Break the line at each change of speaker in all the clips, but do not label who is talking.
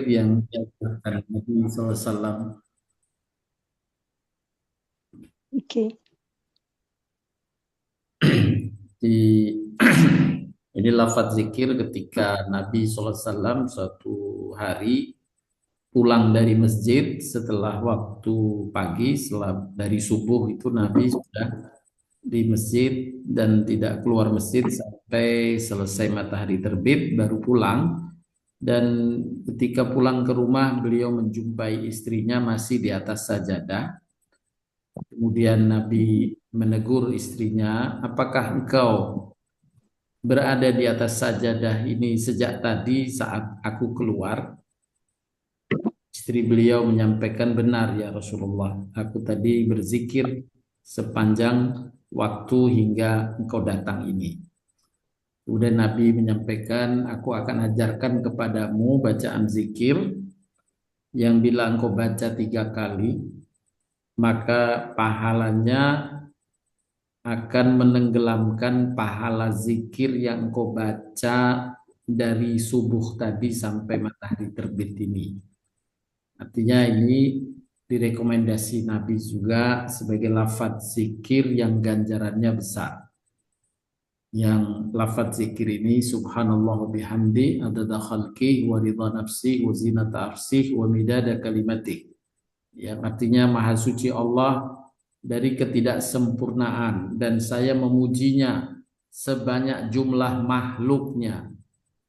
yang diajarkan Nabi SAW.
Oke.
Di ini lafaz zikir ketika Nabi SAW suatu hari pulang dari masjid setelah waktu pagi, setelah dari subuh itu Nabi sudah di masjid dan tidak keluar masjid sampai selesai matahari terbit baru pulang. Dan ketika pulang ke rumah beliau menjumpai istrinya masih di atas sajadah. Kemudian Nabi menegur istrinya, apakah engkau berada di atas sajadah ini sejak tadi saat aku keluar? Istri beliau menyampaikan, benar ya Rasulullah, aku tadi berzikir sepanjang waktu hingga engkau datang ini. Kemudian Nabi menyampaikan, aku akan ajarkan kepadamu bacaan zikir yang bila engkau baca 3 kali, maka pahalanya akan menenggelamkan pahala zikir yang engkau baca dari subuh tadi sampai matahari terbit ini. Artinya ini direkomendasi Nabi juga sebagai lafaz zikir yang ganjarannya besar. Yang lafaz zikir ini subhanallah bihamdi adada khalqih wa ridha nafsih wa zinata arsyih wa midada kalimatih. Yang artinya maha suci Allah dari ketidaksempurnaan dan saya memujinya sebanyak jumlah makhluknya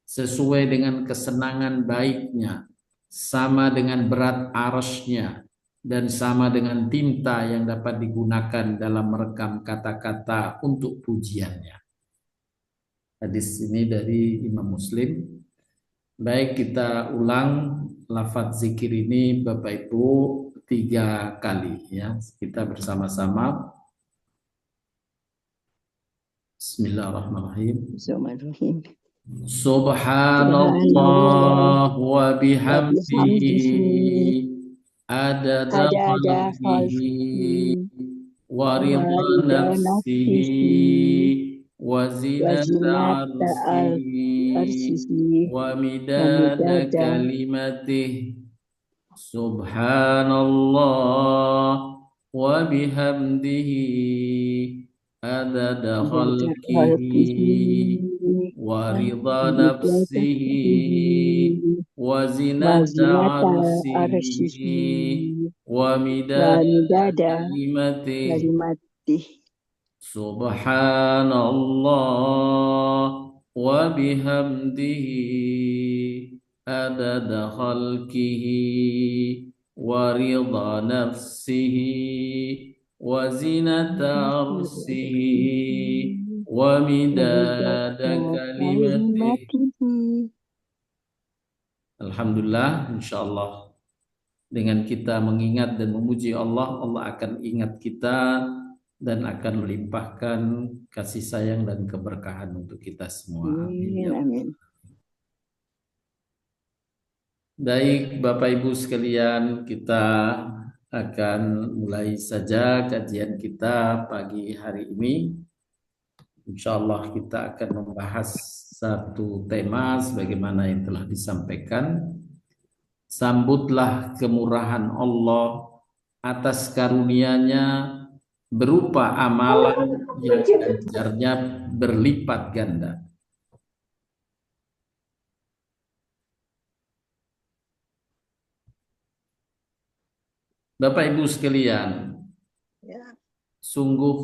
sesuai dengan kesenangan baiknya sama dengan berat arasnya dan sama dengan tinta yang dapat digunakan dalam merekam kata-kata untuk pujiannya. Hadis ini dari Imam Muslim. Baik, kita ulang lafaz zikir ini Bapak Ibu 3 kali ya. Kita bersama-sama. Bismillahirrahmanirrahim.
Bismillahirrahmanirrahim.
Subhanallah wa
Wa bihamdihi
bihamdihi adada
ada
khalqihi
khalqihi
wa
wa
ridha
rida nafsihi
nafsihi wa
wa
zinata
zinata
arsihi
arsihi
wa
wa
midada
midada
kalimatih. Subhanallah wa bihamdihi adada khalqihi wa
wa
ridha
midada
nafsihi wa
wa
zinata
zinata arsihi
arsihi wa
wa
midada
midada
kalimatih.
kalimatih.
Subhanallah wa bihamdihi adada khalqihi wa ridha nafsihi wa zinata arsihi wa midada kalimatih. Alhamdulillah, insyaallah dengan kita mengingat dan memuji Allah, Allah akan ingat kita dan akan melimpahkan kasih sayang dan keberkahan untuk kita semua. Amin ya Allah.
Amin.
Baik, Bapak Ibu sekalian, kita akan mulai saja kajian kita pagi hari ini. Insya Allah kita akan membahas satu tema sebagaimana yang telah disampaikan. Sambutlah kemurahan Allah atas karunia-Nya berupa amalan yang ganjarnya berlipat ganda. Bapak Ibu sekalian, sungguh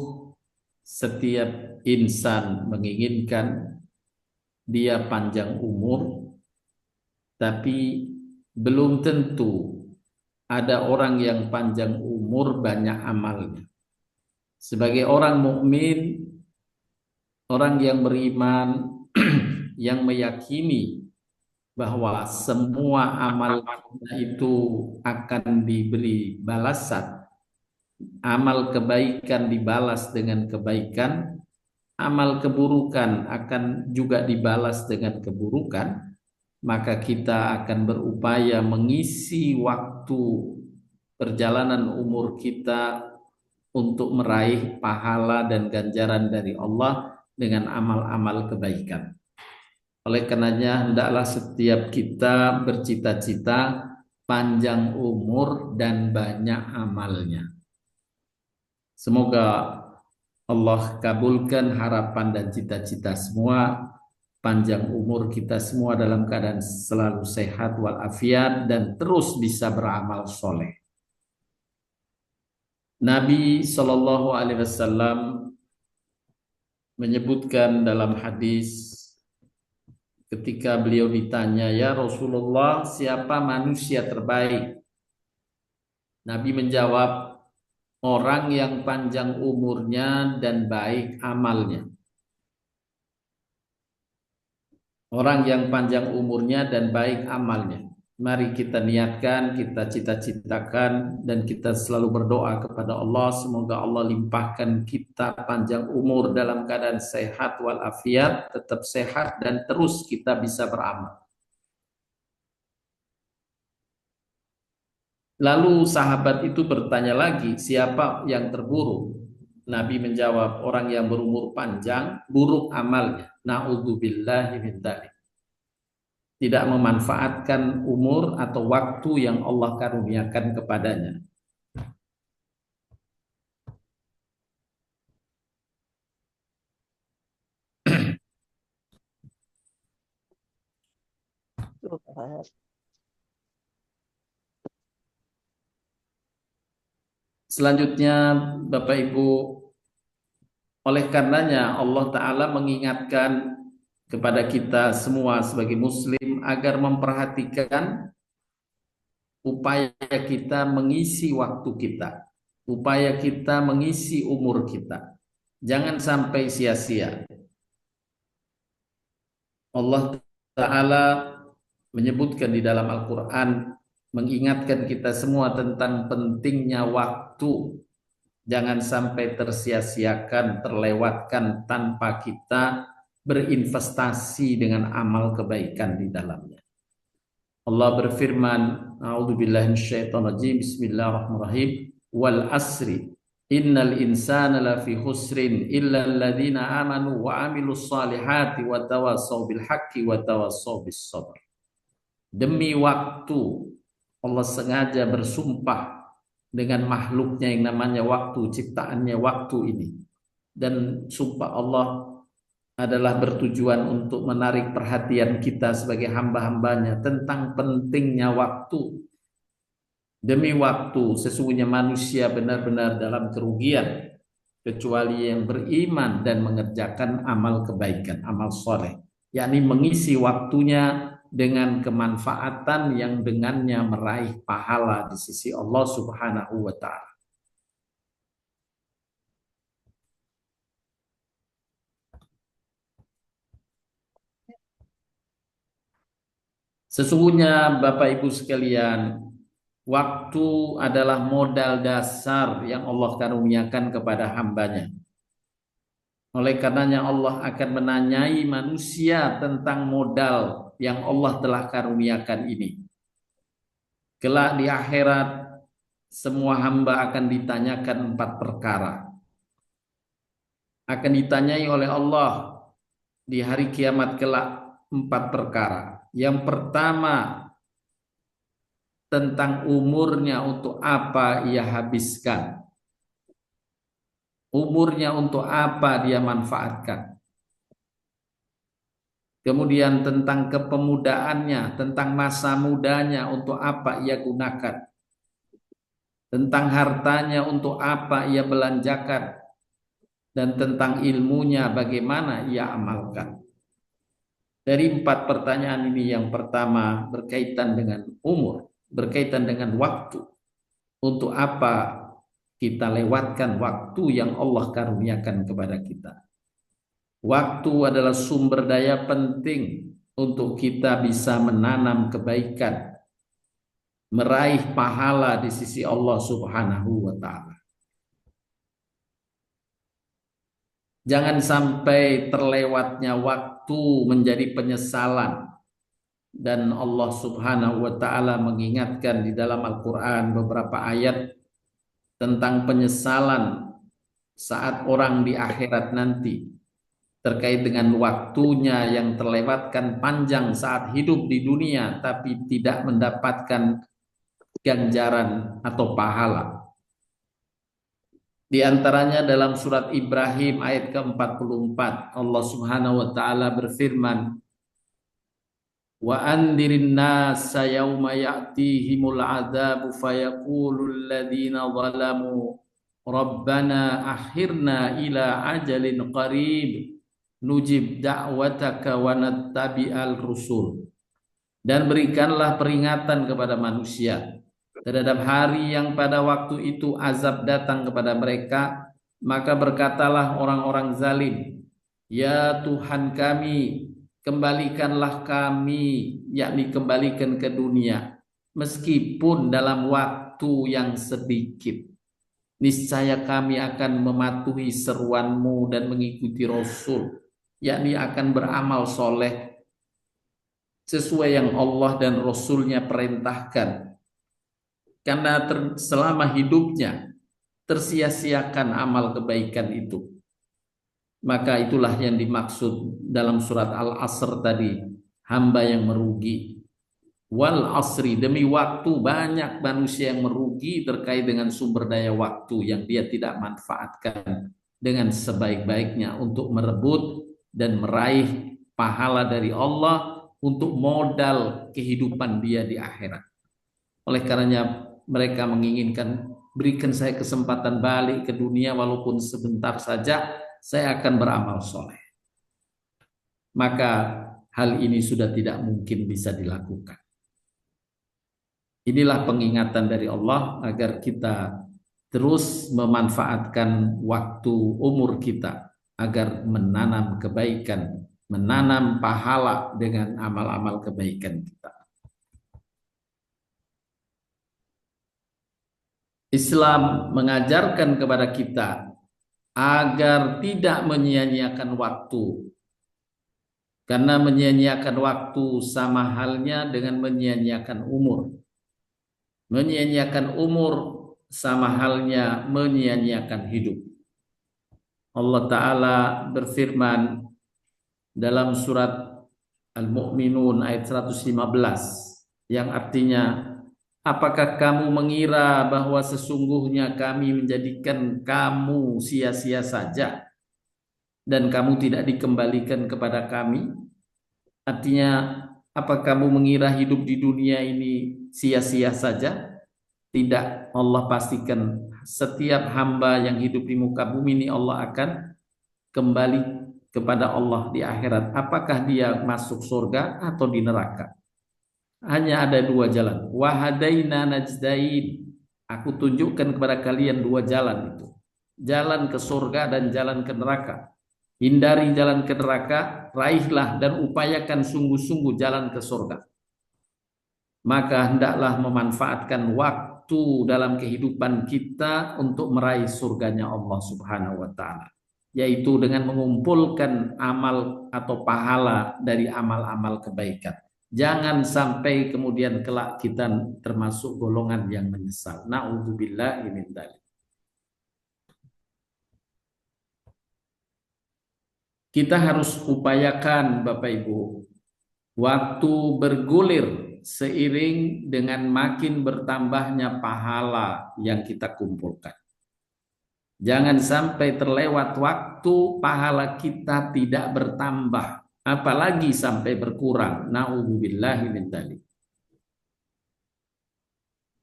setiap insan menginginkan dia panjang umur, tapi belum tentu ada orang yang panjang umur banyak amalnya. Sebagai orang mukmin, orang yang beriman, yang meyakini bahwa semua amal kita itu akan diberi balasan. Amal kebaikan dibalas dengan kebaikan, amal keburukan akan juga dibalas dengan keburukan, maka kita akan berupaya mengisi waktu perjalanan umur kita untuk meraih pahala dan ganjaran dari Allah dengan amal-amal kebaikan. Oleh karenanya hendaklah setiap kita bercita-cita panjang umur dan banyak amalnya. Semoga Allah kabulkan harapan dan cita-cita semua, panjang umur kita semua dalam keadaan selalu sehat walafiat dan terus bisa beramal soleh. Nabi Shallallahu Alaihi Wasallam menyebutkan dalam hadis ketika beliau ditanya, "Ya Rasulullah, siapa manusia terbaik?" Nabi menjawab, orang yang panjang umurnya dan baik amalnya. Orang yang panjang umurnya dan baik amalnya. Mari kita niatkan, kita cita-citakan, dan kita selalu berdoa kepada Allah. Semoga Allah limpahkan kita panjang umur dalam keadaan sehat walafiat, tetap sehat, dan terus kita bisa beramal. Lalu sahabat itu bertanya lagi, siapa yang terburuk? Nabi menjawab, orang yang berumur panjang, buruk amalnya. Na'udzubillahi min dzalik. Tidak memanfaatkan umur atau waktu yang Allah karuniakan kepadanya. Selanjutnya, Bapak Ibu, oleh karenanya Allah Ta'ala mengingatkan kepada kita semua sebagai muslim agar memperhatikan upaya kita mengisi waktu kita, upaya kita mengisi umur kita. Jangan sampai sia-sia. Allah Ta'ala menyebutkan di dalam Al-Quran, mengingatkan kita semua tentang pentingnya waktu. Jangan sampai tersia-siakan, terlewatkan tanpa kita berinvestasi dengan amal kebaikan di dalamnya. Allah berfirman, A'udzubillahi minasyaitonirrajim, Bismillahirrahmanirrahim, wal asri innal insana lafi khusrin illa alladziina amanu wa 'amilus shalihati wa tawassaw bil haqqi wa tawassaw bis sabr. Demi waktu, Allah sengaja bersumpah dengan makhluknya yang namanya waktu, ciptaannya waktu ini. Dan sumpah Allah adalah bertujuan untuk menarik perhatian kita sebagai hamba-hambanya tentang pentingnya waktu. Demi waktu, sesungguhnya manusia benar-benar dalam kerugian, kecuali yang beriman dan mengerjakan amal kebaikan, amal soleh, yakni mengisi waktunya dengan kemanfaatan yang dengannya meraih pahala di sisi Allah Subhanahu wa Ta'ala. Sesungguhnya Bapak Ibu sekalian, waktu adalah modal dasar yang Allah karuniakan kepada hambanya. Oleh karenanya Allah akan menanyai manusia tentang modal yang Allah telah karuniakan ini. Kelak di akhirat, semua hamba akan ditanyakan 4 perkara. Akan ditanyai oleh Allah di hari kiamat kelak 4 perkara. Yang pertama, tentang umurnya, untuk apa ia habiskan. Umurnya untuk apa dia manfaatkan. Kemudian tentang kepemudaannya, tentang masa mudanya, untuk apa ia gunakan. Tentang hartanya, untuk apa ia belanjakan. Dan tentang ilmunya, bagaimana ia amalkan. Dari 4 pertanyaan ini, yang pertama berkaitan dengan umur, berkaitan dengan waktu. Untuk apa kita lewatkan waktu yang Allah karuniakan kepada kita. Waktu adalah sumber daya penting untuk kita bisa menanam kebaikan, meraih pahala di sisi Allah Subhanahu wa Ta'ala. Jangan sampai terlewatnya waktu menjadi penyesalan. Dan Allah Subhanahu wa Ta'ala mengingatkan di dalam Al-Quran beberapa ayat tentang penyesalan saat orang di akhirat nanti. terkait dengan waktunya yang terlewatkan panjang saat hidup di dunia tapi tidak mendapatkan ganjaran atau pahala. Di antaranya dalam surat Ibrahim ayat ke-44, Allah Subhanahu wa taala berfirman, "Wa andirin nasa yauma ya'tihimul adzabu fayaqulul ladzina zalamu rabbana akhirna ila ajalin qarib nujib da'wataka wa nattabi'al rusul." Dan berikanlah peringatan kepada manusia terhadap hari yang pada waktu itu azab datang kepada mereka, maka berkatalah orang-orang zalim, "Ya Tuhan kami, kembalikanlah kami," yakni kembalikan ke dunia, "meskipun dalam waktu yang sedikit. Niscaya kami akan mematuhi seruanmu dan mengikuti Rasul," yakni akan beramal soleh sesuai yang Allah dan Rasulnya perintahkan. Karena selama hidupnya tersia-siakan amal kebaikan itu. Maka itulah yang dimaksud dalam surat Al-Asr tadi, hamba yang merugi. Wal asri, demi waktu banyak manusia yang merugi terkait dengan sumber daya waktu yang dia tidak manfaatkan dengan sebaik-baiknya untuk merebut dan meraih pahala dari Allah untuk modal kehidupan dia di akhirat. Oleh karenanya mereka menginginkan, berikan saya kesempatan balik ke dunia walaupun sebentar saja, saya akan beramal soleh. Maka hal ini sudah tidak mungkin bisa dilakukan. Inilah pengingatan dari Allah agar kita terus memanfaatkan waktu umur kita agar menanam kebaikan, menanam pahala dengan amal-amal kebaikan kita. Islam mengajarkan kepada kita agar tidak menyia-nyiakan waktu. Karena menyia-nyiakan waktu sama halnya dengan menyia-nyiakan umur. Menyia-nyiakan umur sama halnya menyia-nyiakan hidup. Allah Ta'ala berfirman dalam surat Al-Mu'minun ayat 115 yang artinya, apakah kamu mengira bahwa sesungguhnya kami menjadikan kamu sia-sia saja dan kamu tidak dikembalikan kepada kami? Artinya, apa kamu mengira hidup di dunia ini sia-sia saja? Tidak, Allah pastikan setiap hamba yang hidup di muka bumi ini Allah akan kembali kepada Allah di akhirat. Apakah dia masuk surga atau di neraka? Hanya ada dua jalan. Wahadaina najdain. Aku tunjukkan kepada kalian dua jalan itu. Jalan ke surga dan jalan ke neraka. Hindari jalan ke neraka, raihlah dan upayakan sungguh-sungguh jalan ke surga. Maka hendaklah memanfaatkan waktu dalam kehidupan kita untuk meraih surganya Allah Subhanahu wa taala, yaitu dengan mengumpulkan amal atau pahala dari amal-amal kebaikan. Jangan sampai kemudian kelak kita termasuk golongan yang menyesal. Na'udzubillahi min dzalik. Kita harus upayakan Bapak Ibu, waktu bergulir seiring dengan makin bertambahnya pahala yang kita kumpulkan. Jangan sampai terlewat waktu pahala kita tidak bertambah, apalagi sampai berkurang. Na'udzubillahi min dzalik.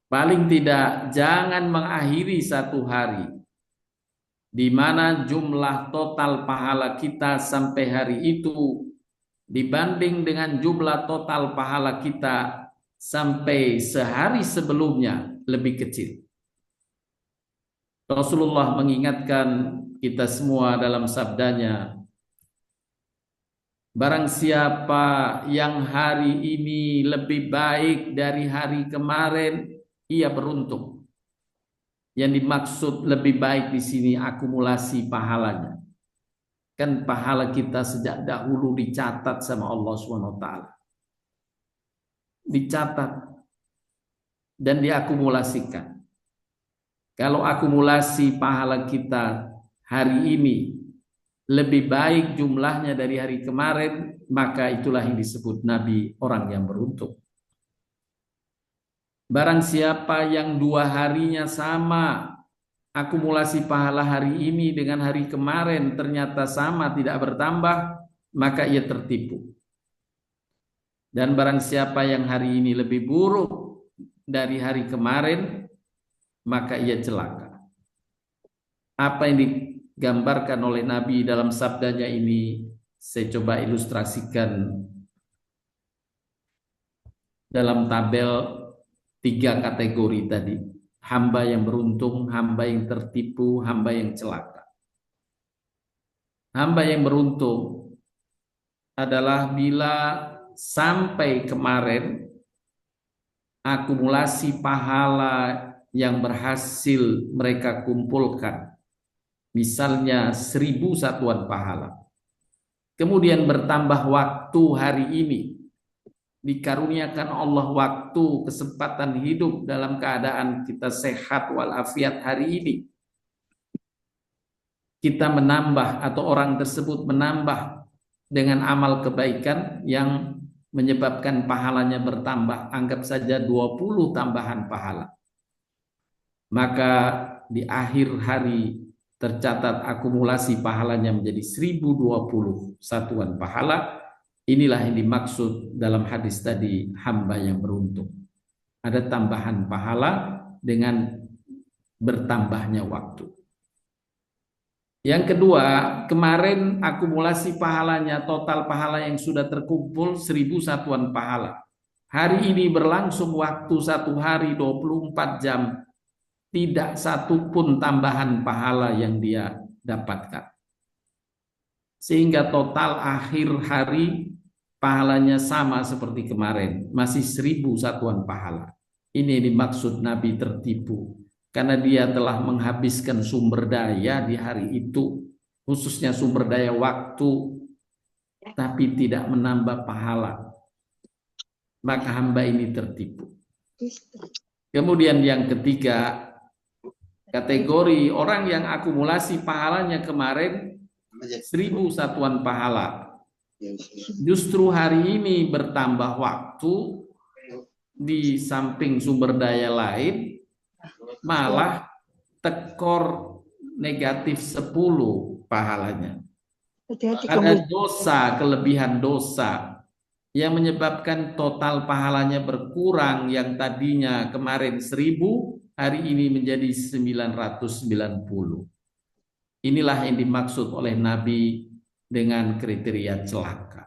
Paling tidak jangan mengakhiri satu hari di mana jumlah total pahala kita sampai hari itu dibanding dengan jumlah total pahala kita sampai sehari sebelumnya lebih kecil. Rasulullah mengingatkan kita semua dalam sabdanya, barang siapa yang hari ini lebih baik dari hari kemarin, ia beruntung. Yang dimaksud lebih baik di sini akumulasi pahalanya. Kan pahala kita sejak dahulu dicatat sama Allah SWT. Dicatat dan diakumulasikan. Kalau akumulasi pahala kita hari ini lebih baik jumlahnya dari hari kemarin, maka itulah yang disebut Nabi orang yang beruntung. Barang siapa yang 2 harinya sama, akumulasi pahala hari ini dengan hari kemarin ternyata sama, tidak bertambah, maka ia tertipu. Dan barang siapa yang hari ini lebih buruk dari hari kemarin, maka ia celaka. Apa yang digambarkan oleh Nabi dalam sabdanya ini, saya coba ilustrasikan dalam tabel 3 kategori tadi. Hamba yang beruntung, hamba yang tertipu, hamba yang celaka. Hamba yang beruntung adalah bila sampai kemarin akumulasi pahala yang berhasil mereka kumpulkan, misalnya 1000 satuan pahala, kemudian bertambah waktu hari ini, dikaruniakan Allah waktu, kesempatan hidup dalam keadaan kita sehat walafiat hari ini, kita menambah atau orang tersebut menambah dengan amal kebaikan yang menyebabkan pahalanya bertambah, anggap saja 20 tambahan pahala. Maka di akhir hari tercatat akumulasi pahalanya menjadi 1020 satuan pahala. Inilah yang dimaksud dalam hadis tadi, hamba yang beruntung. Ada tambahan pahala dengan bertambahnya waktu. Yang kedua, kemarin akumulasi pahalanya, total pahala yang sudah terkumpul 1000 satuan pahala. Hari ini berlangsung waktu 1 hari 24 jam, tidak satu pun tambahan pahala yang dia dapatkan. Sehingga total akhir hari pahalanya sama seperti kemarin, masih 1000 satuan pahala. Ini dimaksud Nabi tertipu, karena dia telah menghabiskan sumber daya di hari itu, khususnya sumber daya waktu, tapi tidak menambah pahala. Maka hamba ini tertipu. Kemudian yang ketiga, kategori orang yang akumulasi pahalanya kemarin 1000 satuan pahala. Justru hari ini bertambah waktu, di samping sumber daya lain, malah tekor negatif 10 pahalanya. Ada dosa, kelebihan dosa yang menyebabkan total pahalanya berkurang, yang tadinya kemarin 1000, hari ini menjadi 990. Inilah yang dimaksud oleh Nabi dengan kriteria celaka.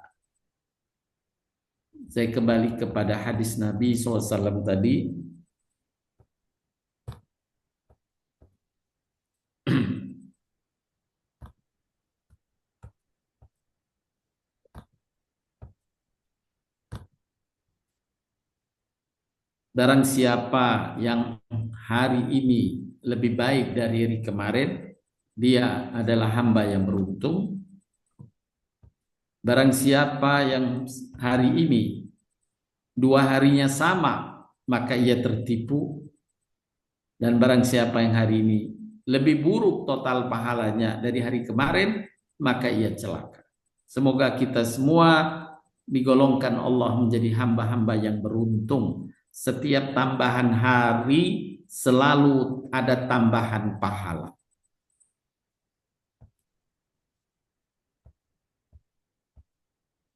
Saya kembali kepada hadis Nabi SAW tadi. Barang siapa yang hari ini lebih baik dari hari kemarin, dia adalah hamba yang beruntung. Barang siapa yang hari ini 2 harinya sama, maka ia tertipu. Dan barang siapa yang hari ini lebih buruk total pahalanya dari hari kemarin, maka ia celaka. Semoga kita semua digolongkan Allah menjadi hamba-hamba yang beruntung. Setiap tambahan hari selalu ada tambahan pahala.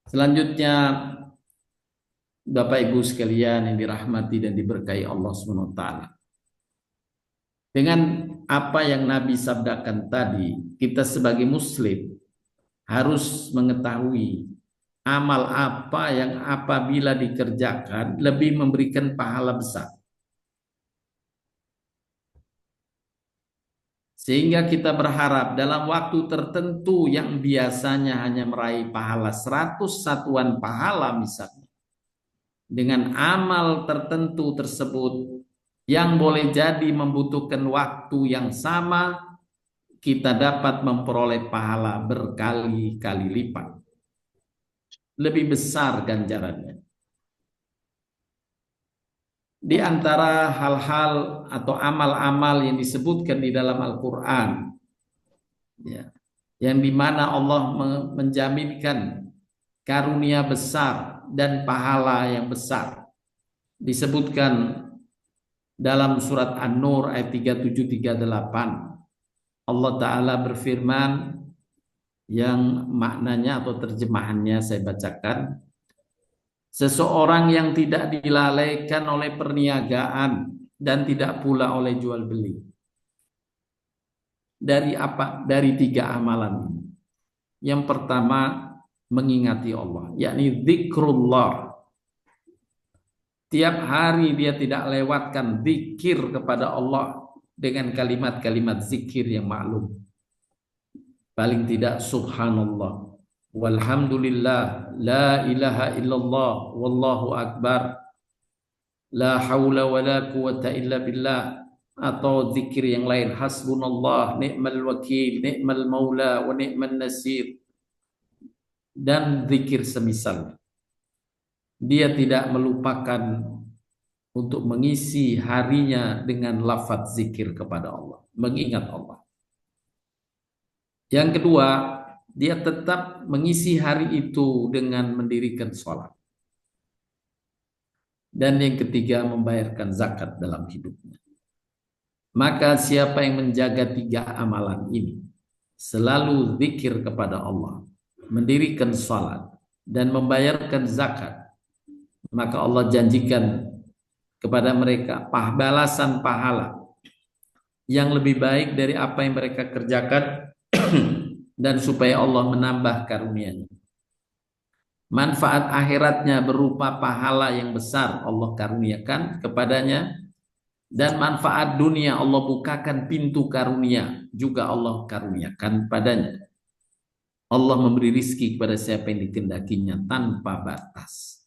Selanjutnya, Bapak Ibu sekalian yang dirahmati dan diberkahi Allah SWT. Dengan apa yang Nabi sabdakan tadi, kita sebagai muslim harus mengetahui amal apa yang apabila dikerjakan lebih memberikan pahala besar. Sehingga kita berharap dalam waktu tertentu yang biasanya hanya meraih pahala 100 satuan pahala misalnya, dengan amal tertentu tersebut yang boleh jadi membutuhkan waktu yang sama, kita dapat memperoleh pahala berkali-kali lipat. Lebih besar ganjarannya. Di antara hal-hal atau amal-amal yang disebutkan di dalam Al-Quran, ya, yang dimana Allah menjaminkan karunia besar dan pahala yang besar. Disebutkan dalam surat An-Nur ayat 37-38, Allah Ta'ala berfirman, yang maknanya atau terjemahannya saya bacakan. Seseorang yang tidak dilalaikan oleh perniagaan dan tidak pula oleh jual beli. Dari apa? Dari 3 amalan ini. Yang pertama, mengingati Allah, yakni zikrullah. Tiap hari dia tidak lewatkan zikir kepada Allah dengan kalimat-kalimat zikir yang maklum. Paling tidak subhanallah, walhamdulillah, la ilaha illallah, wallahu akbar, la haula wa la quwata illa billah, atau zikir yang lain, hasbunallah, ni'mal wakil, ni'mal maula, wa ni'man nasir, dan zikir semisal. Dia tidak melupakan untuk mengisi harinya dengan lafaz zikir kepada Allah, mengingat Allah. Yang kedua, dia tetap mengisi hari itu dengan mendirikan sholat. Dan yang ketiga, membayarkan zakat dalam hidupnya. Maka siapa yang menjaga 3 amalan ini, selalu zikir kepada Allah, mendirikan sholat, dan membayarkan zakat, maka Allah janjikan kepada mereka balasan pahala yang lebih baik dari apa yang mereka kerjakan, dan supaya Allah menambah karunia-Nya. Manfaat akhiratnya berupa pahala yang besar Allah karuniakan kepadanya, dan manfaat dunia Allah bukakan pintu karunia juga Allah karuniakan padanya. Allah memberi rizki kepada siapa yang dikehendakinya tanpa batas.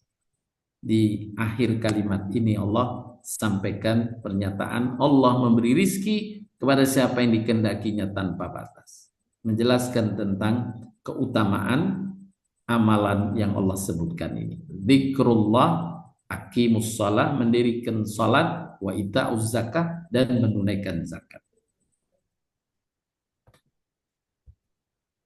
Di akhir kalimat ini Allah sampaikan pernyataan Allah memberi rizki kepada siapa yang dikehendakinya tanpa batas, menjelaskan tentang keutamaan amalan yang Allah sebutkan ini. Zikrullah, aqimus shalah, mendirikan salat, wa ita'uz zakah, dan menunaikan zakat.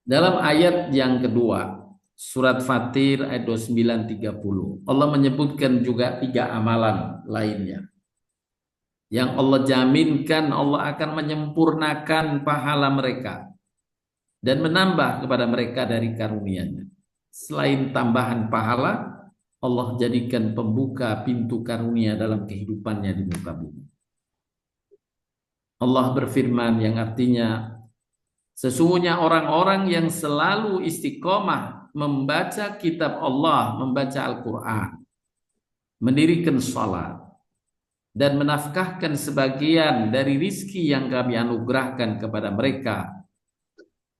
Dalam ayat yang kedua, surat Fatir ayat 29-30, Allah menyebutkan juga 3 amalan lainnya yang Allah jaminkan Allah akan menyempurnakan pahala mereka dan menambah kepada mereka dari karunia-Nya. Selain tambahan pahala, Allah jadikan pembuka pintu karunia dalam kehidupannya di muka bumi. Allah berfirman yang artinya, sesungguhnya orang-orang yang selalu istiqomah membaca kitab Allah, membaca Al-Quran, mendirikan salat, dan menafkahkan sebagian dari rizki yang kami anugerahkan kepada mereka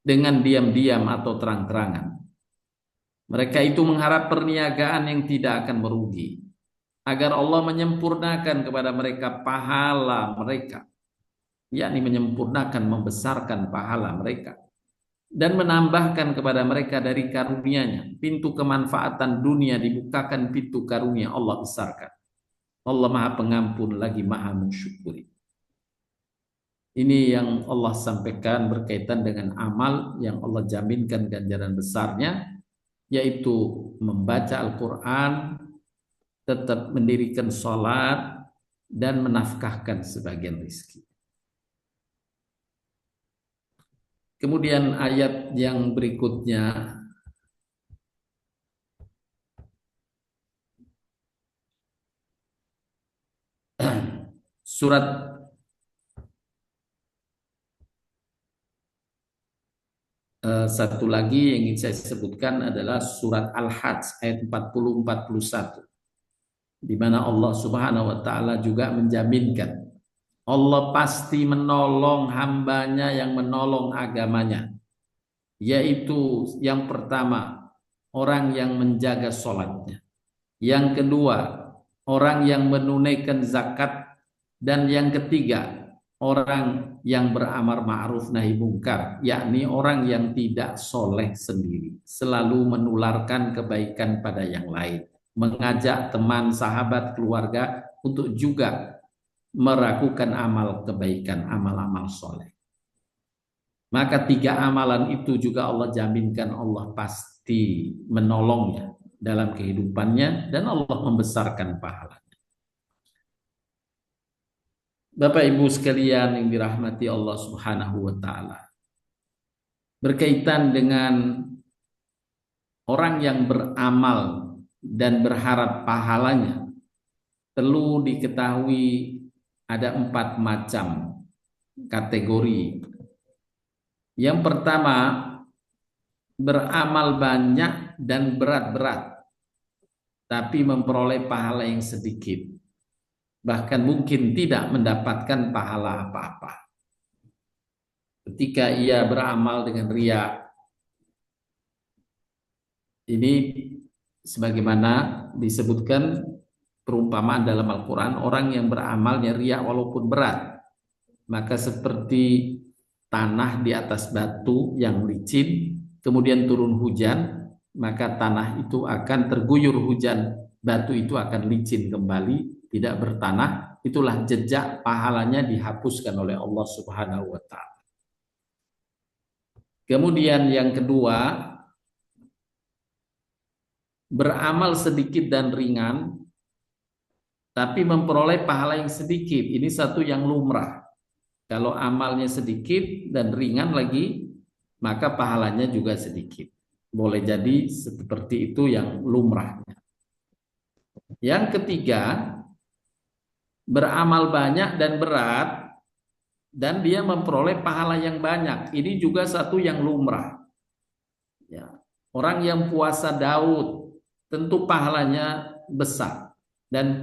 dengan diam-diam atau terang-terangan. Mereka itu mengharap perniagaan yang tidak akan merugi, agar Allah menyempurnakan kepada mereka pahala mereka, yakni menyempurnakan, membesarkan pahala mereka, dan menambahkan kepada mereka dari karunia-Nya. Pintu kemanfaatan dunia dibukakan, pintu karunia Allah besarkan. Allah Maha Pengampun lagi Maha Mensyukuri. Ini yang Allah sampaikan berkaitan dengan amal yang Allah jaminkan ganjaran besarnya, yaitu membaca Al-Quran, tetap mendirikan sholat, dan menafkahkan sebagian rizki. Kemudian ayat yang berikutnya, surat satu lagi yang ingin saya sebutkan adalah surat Al-Hajj ayat 40-41, di mana Allah Subhanahu wa taala juga menjaminkan Allah pasti menolong hambanya yang menolong agamanya, yaitu yang pertama, orang yang menjaga sholatnya, yang kedua, orang yang menunaikan zakat, dan yang ketiga, orang yang beramar ma'ruf nahi mungkar, yakni orang yang tidak soleh sendiri, selalu menularkan kebaikan pada yang lain, mengajak teman, sahabat, keluarga untuk juga melakukan amal kebaikan, amal-amal soleh. maka 3 amalan itu juga Allah jaminkan Allah pasti menolongnya dalam kehidupannya dan Allah membesarkan pahala. Bapak Ibu sekalian yang dirahmati Allah Subhanahu wa taala. Berkaitan dengan orang yang beramal dan berharap pahalanya, perlu diketahui ada 4 macam kategori. Yang pertama, beramal banyak dan berat-berat, tapi memperoleh pahala yang sedikit. Bahkan mungkin tidak mendapatkan pahala apa-apa. Ketika ia beramal dengan riya, ini sebagaimana disebutkan perumpamaan dalam Al-Quran, orang yang beramalnya riya walaupun berat, maka seperti tanah di atas batu yang licin, kemudian turun hujan, maka tanah itu akan terguyur hujan, batu itu akan licin kembali, tidak bertanah. Itulah jejak pahalanya dihapuskan oleh Allah Subhanahu wa taala. Kemudian yang kedua, beramal sedikit dan ringan, tapi memperoleh pahala yang sedikit. Ini satu yang lumrah. Kalau amalnya sedikit dan ringan lagi, maka pahalanya juga sedikit. Boleh jadi seperti itu yang lumrahnya. Yang ketiga, beramal banyak dan berat, dan dia memperoleh pahala yang banyak. Ini juga satu yang lumrah. Ya. Orang yang puasa Daud, tentu pahalanya besar. Dan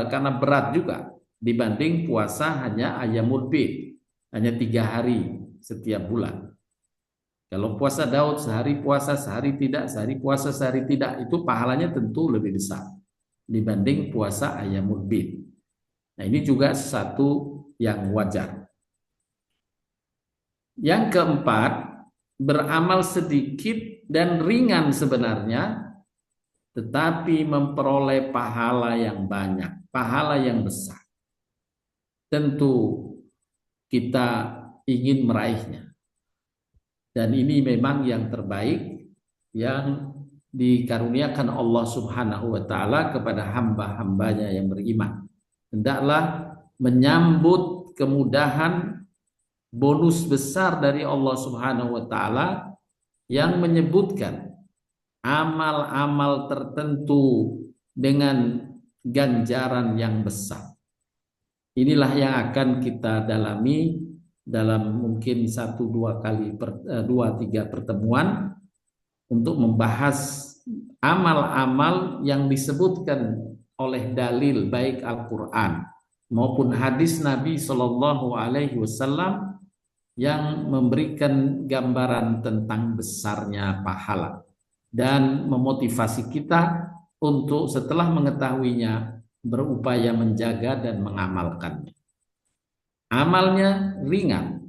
karena berat juga dibanding puasa hanya Ayyamul Bid, hanya 3 hari setiap bulan. Kalau puasa Daud sehari puasa sehari tidak, sehari puasa sehari tidak, itu pahalanya tentu lebih besar dibanding puasa Ayyamul Bid. Nah, ini juga satu yang wajar. Yang keempat, beramal sedikit dan ringan sebenarnya, tetapi memperoleh pahala yang banyak, pahala yang besar. Tentu kita ingin meraihnya. Dan ini memang yang terbaik yang dikaruniakan Allah Subhanahu wa taala kepada hamba-hambanya yang beriman. Hendaklah menyambut kemudahan bonus besar dari Allah Subhanahu wa taala yang menyebutkan amal-amal tertentu dengan ganjaran yang besar. Inilah yang akan kita dalami dalam mungkin 1-2 3 pertemuan untuk membahas amal-amal yang disebutkan oleh dalil baik Al-Quran maupun hadis Nabi Shallallahu Alaihi Wasallam yang memberikan gambaran tentang besarnya pahala dan memotivasi kita untuk setelah mengetahuinya berupaya menjaga dan mengamalkannya. Amalnya ringan,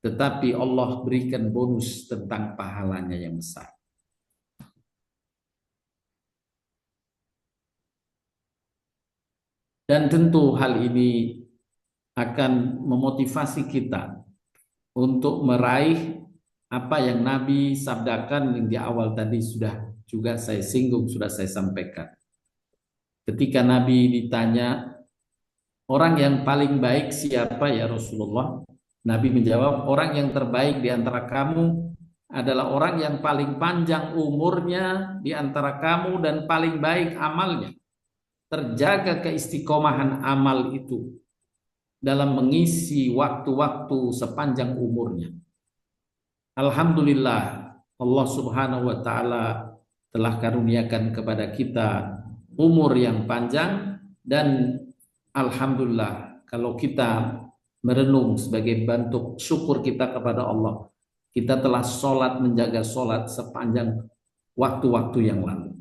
tetapi Allah berikan bonus tentang pahalanya yang besar. Dan tentu hal ini akan memotivasi kita untuk meraih apa yang Nabi sabdakan yang di awal tadi sudah juga saya singgung, sudah saya sampaikan. Ketika Nabi ditanya, orang yang paling baik siapa ya Rasulullah? Nabi menjawab, orang yang terbaik di antara kamu adalah orang yang paling panjang umurnya di antara kamu dan paling baik amalnya. Terjaga keistiqomahan amal itu dalam mengisi waktu-waktu sepanjang umurnya. Alhamdulillah, Allah Subhanahu wa taala telah karuniakan kepada kita umur yang panjang, dan alhamdulillah kalau kita merenung sebagai bentuk syukur kita kepada Allah, kita telah sholat, menjaga sholat sepanjang waktu-waktu yang lalu.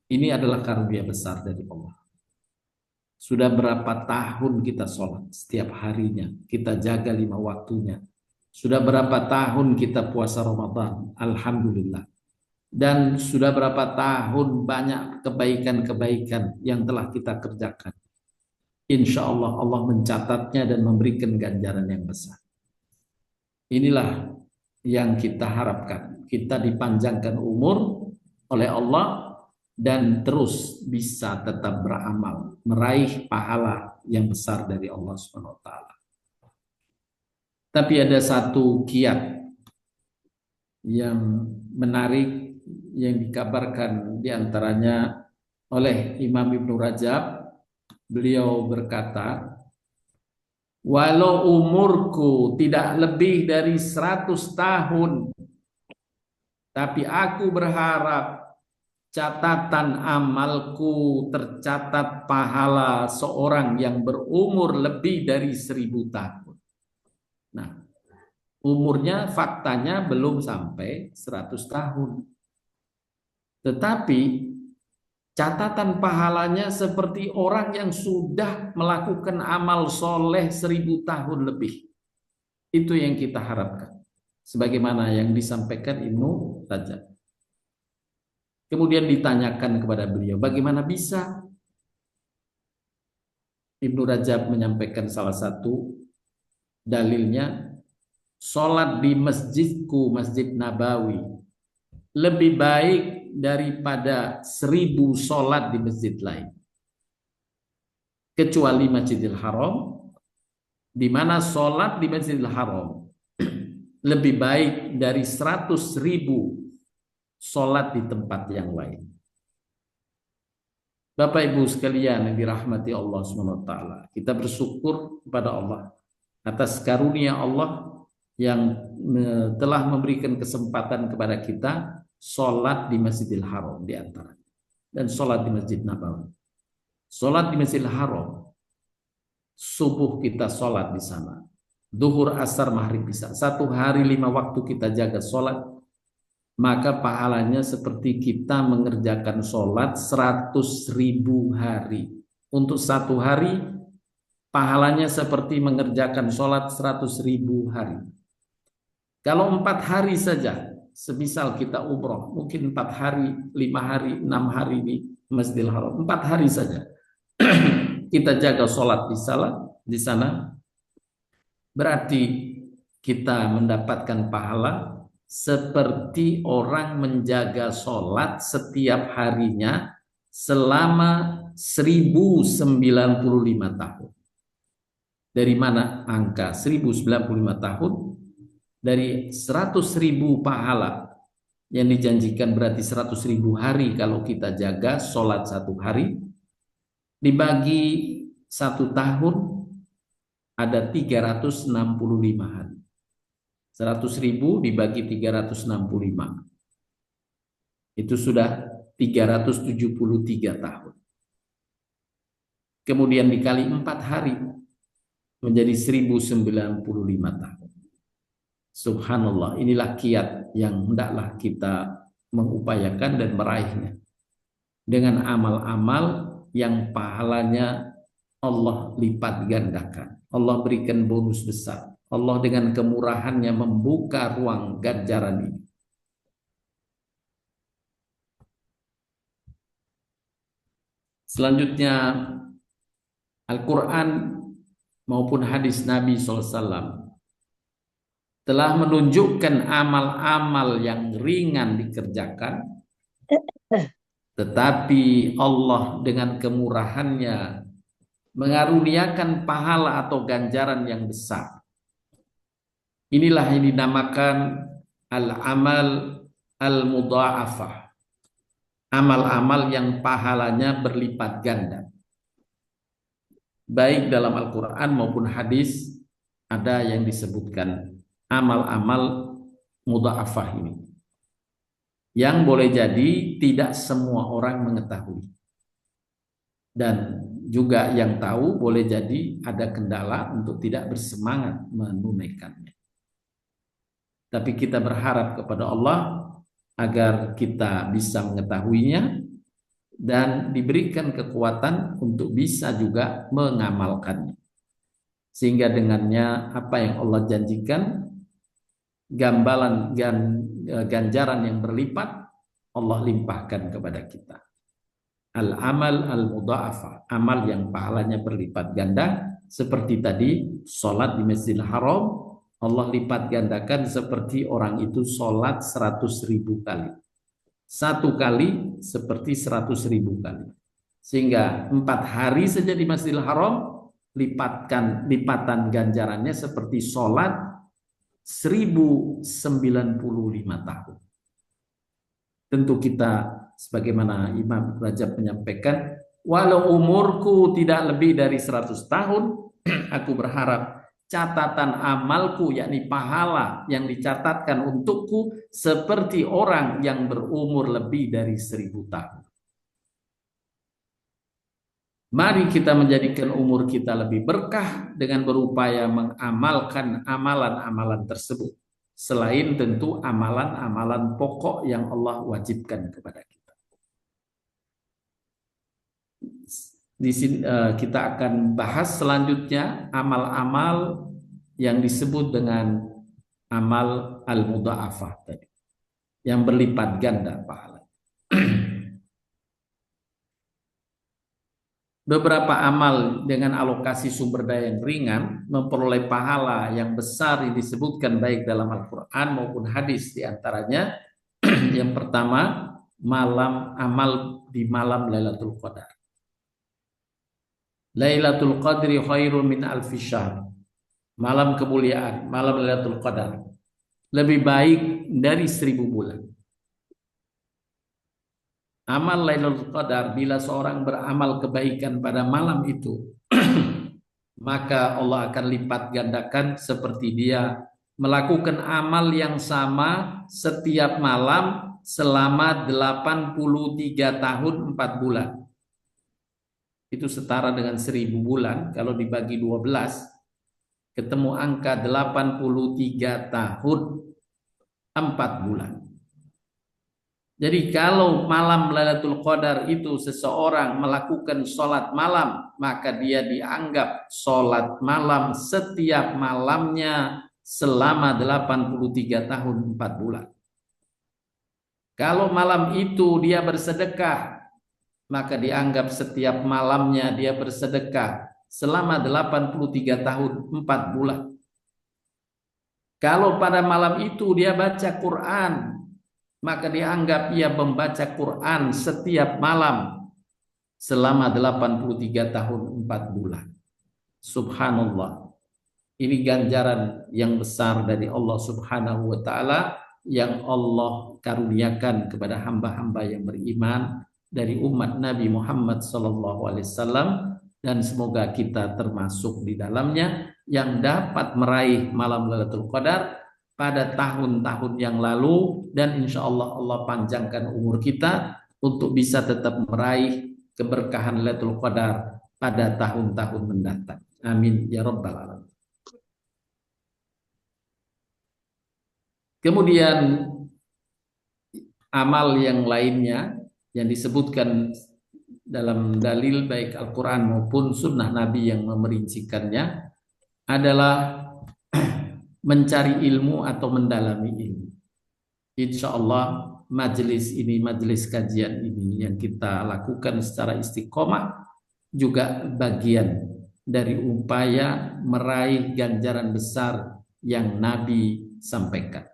Ini adalah karunia besar dari Allah. Sudah berapa tahun kita sholat setiap harinya, kita jaga 5 waktunya. Sudah berapa tahun kita puasa Ramadan, alhamdulillah. Dan sudah berapa tahun banyak kebaikan-kebaikan yang telah kita kerjakan. Insya Allah Allah mencatatnya dan memberikan ganjaran yang besar. Inilah yang kita harapkan. Kita dipanjangkan umur oleh Allah dan terus bisa tetap beramal, meraih pahala yang besar dari Allah Subhanahu wa taala. Tapi ada satu kiat yang menarik yang dikabarkan diantaranya oleh Imam Ibnu Rajab. Beliau berkata, walau umurku tidak lebih dari 100 tahun, tapi aku berharap catatan amalku tercatat pahala seorang yang berumur lebih dari 1000 tahun. Nah, umurnya faktanya belum sampai 100 tahun. Tetapi catatan pahalanya seperti orang yang sudah melakukan amal soleh 1000 tahun lebih. Itu yang kita harapkan. Sebagaimana yang disampaikan Ibnu Rajab. Kemudian ditanyakan kepada beliau, bagaimana bisa? Ibnu Rajab menyampaikan salah satu dalilnya, sholat di masjidku, Masjid Nabawi, lebih baik daripada 1000 sholat di masjid lain. Kecuali Masjidil Haram, di mana sholat di Masjidil Haram lebih baik dari 100.000 sholat di tempat yang lain. Bapak Ibu sekalian yang dirahmati Allah SWT, kita bersyukur kepada Allah atas karunia Allah yang telah memberikan kesempatan kepada kita sholat di Masjidil Haram di antara, dan sholat di Masjid Nabawi. Sholat di Masjidil Haram, subuh kita sholat di sana, duhur, asar, maghrib, isya, 1 hari 5 waktu kita jaga sholat, maka pahalanya seperti kita mengerjakan sholat 100.000 hari. Untuk 1 hari pahalanya seperti mengerjakan sholat 100.000 hari. Kalau 4 hari saja, semisal kita umroh, mungkin 4 hari, 5 hari, 6 hari di Masjidil Haram, 4 hari saja kita jaga sholat di sana, berarti kita mendapatkan pahala seperti orang menjaga sholat setiap harinya selama 1095 tahun. Dari mana angka 1095 tahun? Dari 100.000 pahala yang dijanjikan, berarti 100.000 hari kalau kita jaga sholat 1 hari, dibagi 1 tahun ada 365 hari. 100.000 dibagi 365, itu sudah 373 tahun. Kemudian dikali 4 hari menjadi 1095 tahun. Subhanallah, inilah kiat yang hendaklah kita mengupayakan dan meraihnya dengan amal-amal yang pahalanya Allah lipat gandakan. Allah berikan bonus besar. Allah dengan kemurahannya membuka ruang ganjaran ini. Selanjutnya, Al-Quran maupun hadis Nabi SAW telah menunjukkan amal-amal yang ringan dikerjakan, tetapi Allah dengan kemurahannya mengaruniakan pahala atau ganjaran yang besar. Inilah yang dinamakan al-amal al-mudha'afah. Amal-amal yang pahalanya berlipat ganda. Baik dalam Al-Quran maupun hadis ada yang disebutkan amal-amal mudha'afah ini. Yang boleh jadi tidak semua orang mengetahui. Dan juga yang tahu boleh jadi ada kendala untuk tidak bersemangat menunaikannya. Tapi kita berharap kepada Allah agar kita bisa mengetahuinya dan diberikan kekuatan untuk bisa juga mengamalkannya. Sehingga dengannya apa yang Allah janjikan, ganjaran yang berlipat, Allah limpahkan kepada kita. Al-amal al-mudha'afah, amal yang pahalanya berlipat ganda, seperti tadi sholat di Masjidil Haram Allah lipat gandakan seperti orang itu sholat 100.000 kali. Satu kali seperti 100.000 kali. Sehingga 4 hari saja di Masjidil Haram, lipatan ganjarannya seperti sholat 1095 tahun. Tentu kita sebagaimana Imam Rajab menyampaikan, walau umurku tidak lebih dari 100 tahun, aku berharap catatan amalku, yakni pahala yang dicatatkan untukku, seperti orang yang berumur lebih dari 1000 tahun. Mari kita menjadikan umur kita lebih berkah dengan berupaya mengamalkan amalan-amalan tersebut. Selain tentu amalan-amalan pokok yang Allah wajibkan kepada kita. Di sini kita akan bahas selanjutnya amal-amal yang disebut dengan amal al-mudha'afah tadi, yang berlipat ganda pahala. Beberapa amal dengan alokasi sumber daya yang ringan memperoleh pahala yang besar yang disebutkan baik dalam Al-Quran maupun hadis. Di antaranya yang pertama, amal di malam Lailatul Qadar. Lailatul Qadri khairun min alfi syahr. Malam kemuliaan, malam Lailatul Qadar lebih baik dari 1000 bulan. Amal Lailatul Qadar, bila seorang beramal kebaikan pada malam itu, maka Allah akan lipat gandakan seperti dia melakukan amal yang sama setiap malam selama 83 tahun 4 bulan. Itu setara dengan 1000 bulan. Kalau dibagi 12, ketemu angka 83 tahun 4 bulan. Jadi kalau malam Lailatul Qadar itu seseorang melakukan sholat malam, maka dia dianggap sholat malam setiap malamnya selama 83 tahun 4 bulan. Kalau malam itu dia bersedekah, maka dianggap setiap malamnya dia bersedekah selama 83 tahun 4 bulan. Kalau pada malam itu dia baca Quran, maka dianggap ia membaca Quran setiap malam selama 83 tahun 4 bulan. Subhanallah. Ini ganjaran yang besar dari Allah Subhanahu wa taala yang Allah karuniakan kepada hamba-hamba yang beriman dari umat Nabi Muhammad sallallahu alaihi wasallam, dan semoga kita termasuk di dalamnya yang dapat meraih malam Lailatul Qadar pada tahun-tahun yang lalu, dan insya Allah Allah panjangkan umur kita untuk bisa tetap meraih keberkahan Lailatul Qadar pada tahun-tahun mendatang. Amin ya rabbal alamin. Kemudian amal yang lainnya yang disebutkan dalam dalil baik Al-Quran maupun sunnah Nabi yang memerincikannya adalah mencari ilmu atau mendalami ilmu. Insya Allah majelis ini, majelis kajian ini yang kita lakukan secara istiqomah juga bagian dari upaya meraih ganjaran besar yang Nabi sampaikan.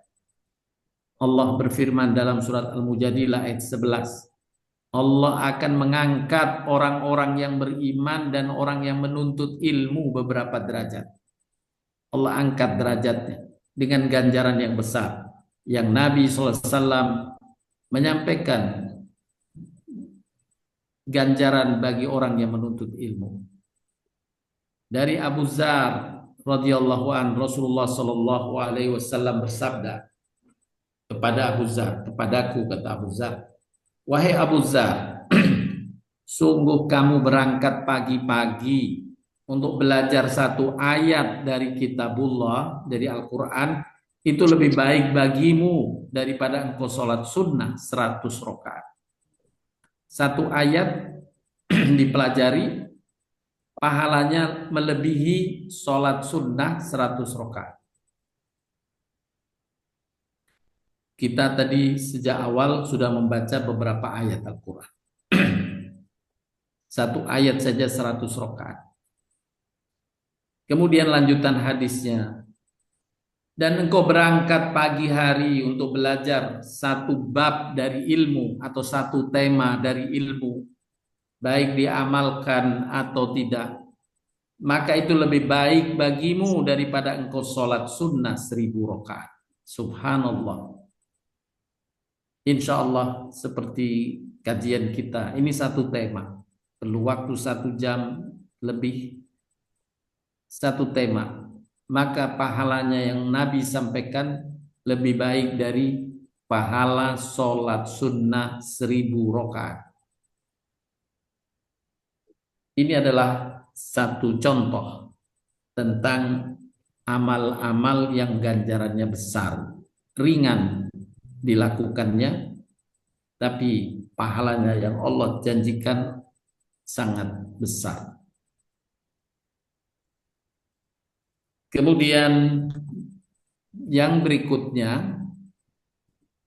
Allah berfirman dalam surat Al-Mujadilah ayat 11, Allah akan mengangkat orang-orang yang beriman dan orang yang menuntut ilmu beberapa derajat. Allah angkat derajatnya dengan ganjaran yang besar. Yang Nabi SAW menyampaikan ganjaran bagi orang yang menuntut ilmu. Dari Abu Dzar radhiyallahu an, Rasulullah sallallahu alaihi wasallam bersabda kepada Abu Dzar, kepadaku kata Abu Dzar, wahai Abu Dzar, sungguh kamu berangkat pagi-pagi untuk belajar satu ayat dari kitabullah, dari Al-Quran, itu lebih baik bagimu daripada engkau sholat sunnah 100 rakaat. Satu ayat dipelajari, pahalanya melebihi sholat sunnah 100 rakaat. Kita tadi sejak awal sudah membaca beberapa ayat Al-Quran. Satu ayat saja 100 rakaat. Kemudian lanjutan hadisnya, dan engkau berangkat pagi hari untuk belajar satu bab dari ilmu atau satu tema dari ilmu, baik diamalkan atau tidak, maka itu lebih baik bagimu daripada engkau sholat sunnah 1000 rakaat. Subhanallah. Insya Allah seperti kajian kita, ini satu tema, perlu waktu 1 jam lebih, satu tema. Maka pahalanya yang Nabi sampaikan lebih baik dari pahala sholat sunnah 1000 rakaat. Ini adalah satu contoh tentang amal-amal yang ganjarannya besar, ringan dilakukannya, tapi pahalanya yang Allah janjikan sangat besar. Kemudian yang berikutnya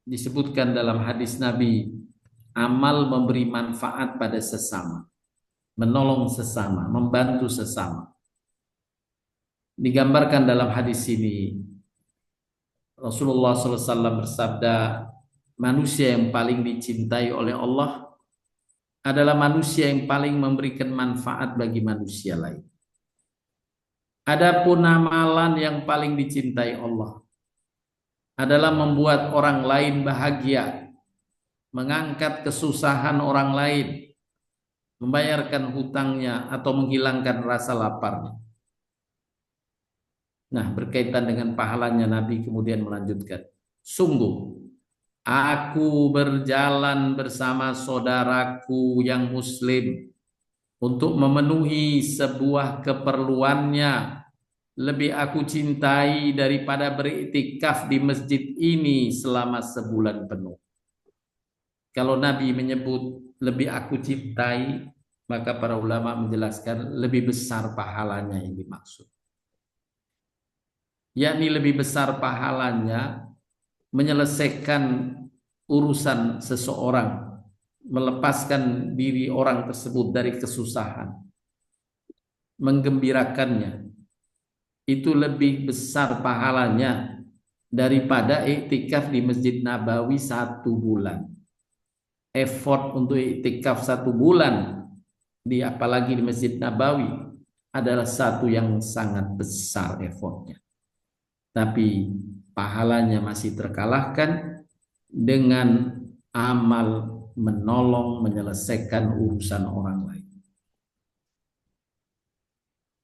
disebutkan dalam hadis Nabi, amal memberi manfaat pada sesama, menolong sesama, membantu sesama. Digambarkan dalam hadis ini, Rasulullah SAW bersabda, manusia yang paling dicintai oleh Allah adalah manusia yang paling memberikan manfaat bagi manusia lain. Adapun amalan yang paling dicintai Allah adalah membuat orang lain bahagia, mengangkat kesusahan orang lain, membayarkan hutangnya atau menghilangkan rasa laparnya. Nah, berkaitan dengan pahalanya, Nabi kemudian melanjutkan, sungguh aku berjalan bersama saudaraku yang muslim untuk memenuhi sebuah keperluannya, lebih aku cintai daripada beriktikaf di masjid ini selama sebulan penuh. Kalau Nabi menyebut lebih aku cintai, maka para ulama menjelaskan lebih besar pahalanya yang dimaksud. Yakni lebih besar pahalanya menyelesaikan urusan seseorang, melepaskan diri orang tersebut dari kesusahan, menggembirakannya, itu lebih besar pahalanya daripada iktikaf di Masjid Nabawi 1 bulan. Effort untuk iktikaf 1 bulan, apalagi di Masjid Nabawi, adalah satu yang sangat besar effortnya. Tapi pahalanya masih terkalahkan dengan amal menolong menyelesaikan urusan orang lain.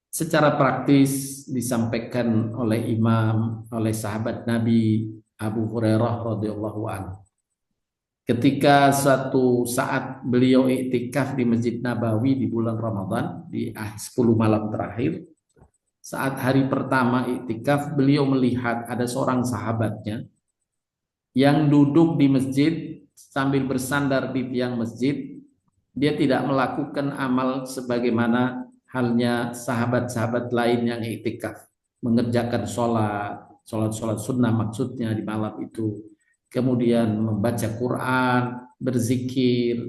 Secara praktis disampaikan oleh oleh sahabat Nabi Abu Hurairah radhiyallahu anhu. Ketika suatu saat beliau iktikaf di Masjid Nabawi di bulan Ramadan, di 10 malam terakhir, saat hari pertama iktikaf, beliau melihat ada seorang sahabatnya yang duduk di masjid sambil bersandar di tiang masjid. Dia tidak melakukan amal sebagaimana halnya sahabat-sahabat lain yang iktikaf, mengerjakan sholat sunnah maksudnya di malam itu, kemudian membaca Quran, berzikir.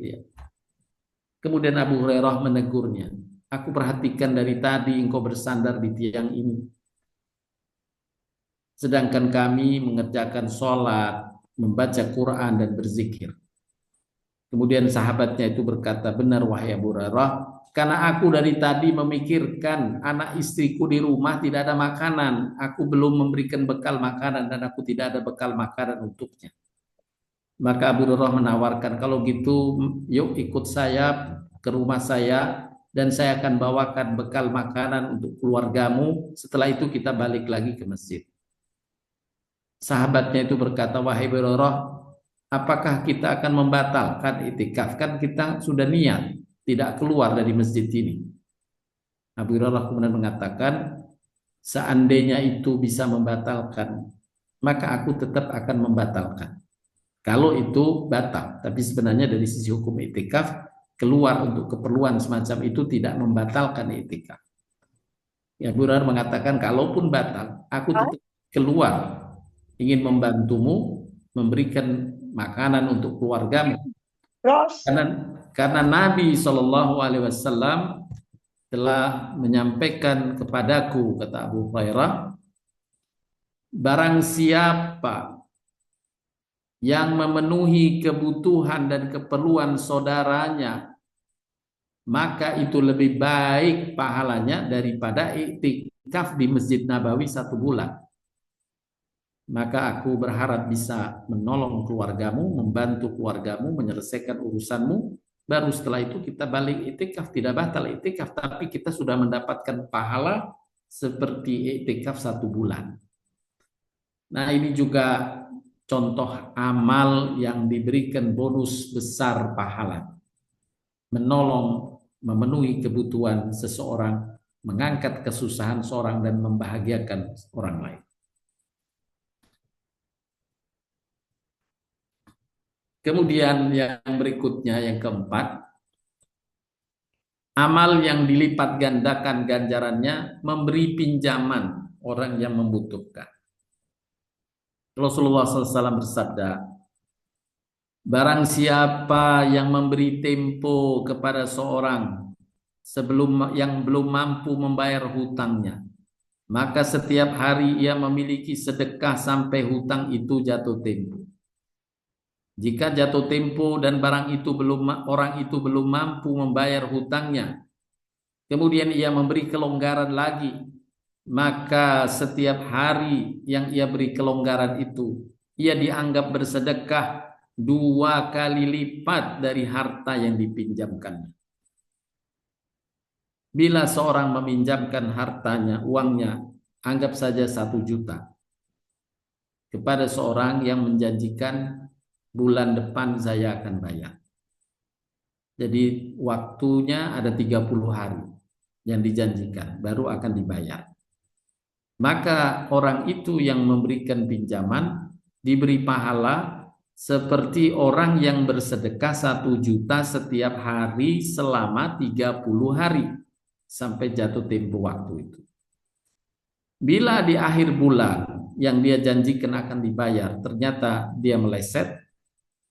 Kemudian Abu Hurairah menegurnya, aku perhatikan dari tadi engkau bersandar di tiang ini, sedangkan kami mengerjakan sholat, membaca Quran dan berzikir. Kemudian sahabatnya itu berkata, benar wahai Abu Hurairah, karena aku dari tadi memikirkan anak istriku di rumah tidak ada makanan, aku belum memberikan bekal makanan dan aku tidak ada bekal makanan untuknya. Maka Abu Hurairah menawarkan, kalau gitu yuk ikut saya ke rumah saya dan saya akan bawakan bekal makanan untuk keluargamu, setelah itu kita balik lagi ke masjid. Sahabatnya itu berkata, wahai Abu Hurairah, apakah kita akan membatalkan iktikaf? Kan kita sudah niat tidak keluar dari masjid ini. Abu Hurairah kemudian mengatakan, seandainya itu bisa membatalkan, maka aku tetap akan membatalkan. Kalau itu batal, tapi sebenarnya dari sisi hukum iktikaf, keluar untuk keperluan semacam itu tidak membatalkan iktikaf. Ya, Abu Hurairah mengatakan, kalaupun batal, aku tetap keluar, ingin membantumu, memberikan makanan untuk keluargamu. Karena Nabi SAW telah menyampaikan kepadaku, kata Abu Hurairah, barang siapa yang memenuhi kebutuhan dan keperluan saudaranya, maka itu lebih baik pahalanya daripada iktikaf di Masjid Nabawi 1 bulan. Maka aku berharap bisa menolong keluargamu, membantu keluargamu, menyelesaikan urusanmu. Baru setelah itu kita balik iktikaf, tidak batal iktikaf, tapi kita sudah mendapatkan pahala seperti iktikaf 1 bulan. Nah, ini juga contoh amal yang diberikan bonus besar pahala. Menolong, memenuhi kebutuhan seseorang, mengangkat kesusahan seorang dan membahagiakan orang lain. Kemudian yang berikutnya, yang keempat, amal yang dilipat gandakan ganjarannya, memberi pinjaman orang yang membutuhkan. Rasulullah SAW bersabda, barang siapa yang memberi tempo kepada seorang sebelum yang belum mampu membayar hutangnya, maka setiap hari ia memiliki sedekah sampai hutang itu jatuh tempo. Jika jatuh tempo dan orang itu belum mampu membayar hutangnya, kemudian ia memberi kelonggaran lagi, maka setiap hari yang ia beri kelonggaran itu, ia dianggap bersedekah 2 kali lipat dari harta yang dipinjamkannya. Bila seorang meminjamkan hartanya, uangnya, anggap saja 1 juta kepada seorang yang menjanjikan bulan depan saya akan bayar. Jadi waktunya ada 30 hari yang dijanjikan, baru akan dibayar. Maka orang itu yang memberikan pinjaman diberi pahala seperti orang yang bersedekah 1 juta setiap hari selama 30 hari sampai jatuh tempo waktu itu. Bila di akhir bulan yang dia janjikan akan dibayar, ternyata dia meleset,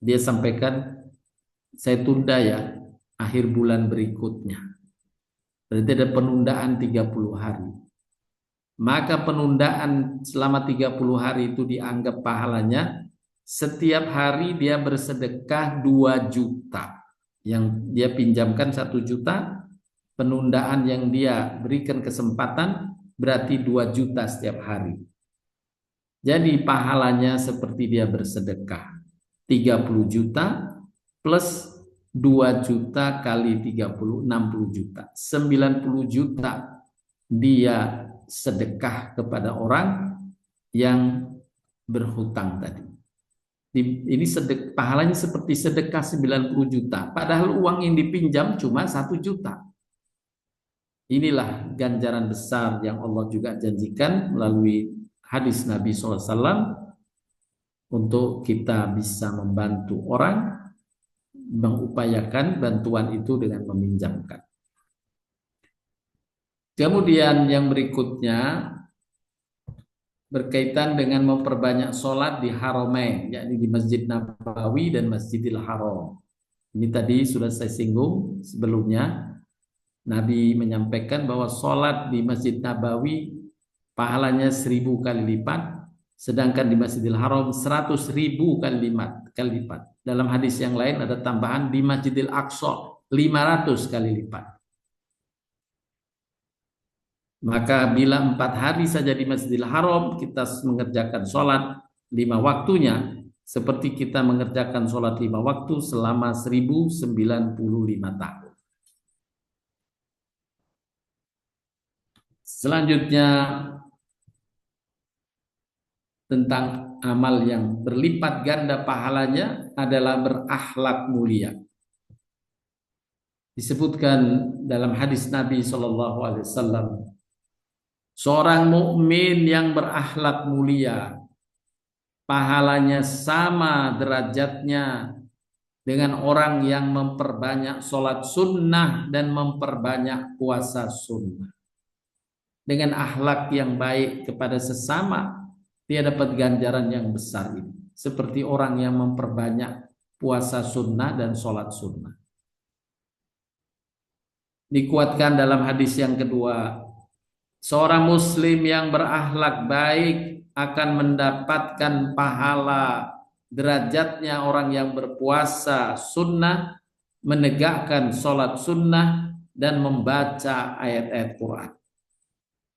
dia sampaikan, saya tunda ya akhir bulan berikutnya. Berarti ada penundaan 30 hari. Maka penundaan selama 30 hari itu dianggap pahalanya setiap hari dia bersedekah 2 juta. Yang dia pinjamkan 1 juta, penundaan yang dia berikan kesempatan berarti 2 juta setiap hari. Jadi pahalanya seperti dia bersedekah 30 juta plus 2 juta kali 30, 60 juta. 90 juta dia sedekah kepada orang yang berhutang tadi. Ini pahalanya seperti sedekah 90 juta. Padahal uang yang dipinjam cuma 1 juta. Inilah ganjaran besar yang Allah juga janjikan melalui hadis Nabi SAW untuk kita bisa membantu orang, mengupayakan bantuan itu dengan meminjamkan. Kemudian yang berikutnya berkaitan dengan memperbanyak sholat di Haramain, yakni di Masjid Nabawi dan Masjidil Haram. Ini tadi sudah saya singgung sebelumnya. Nabi menyampaikan bahwa sholat di Masjid Nabawi pahalanya 1000 kali lipat, sedangkan di Masjidil Haram 100.000 kali lipat. Dalam hadis yang lain ada tambahan di Masjidil Aqsa 500 kali lipat. Maka bila 4 hari saja di Masjidil Haram kita mengerjakan sholat 5 waktunya, seperti kita mengerjakan sholat 5 waktu selama 1095 tahun. Selanjutnya tentang amal yang berlipat ganda pahalanya adalah berakhlak mulia. Disebutkan dalam hadis Nabi SAW, seorang mukmin yang berakhlak mulia pahalanya sama derajatnya dengan orang yang memperbanyak sholat sunnah dan memperbanyak puasa sunnah. Dengan akhlak yang baik kepada sesama, dia dapat ganjaran yang besar ini. Seperti orang yang memperbanyak puasa sunnah dan sholat sunnah. Dikuatkan dalam hadis yang kedua, seorang muslim yang berakhlak baik akan mendapatkan pahala derajatnya orang yang berpuasa sunnah, menegakkan sholat sunnah, dan membaca ayat-ayat Quran.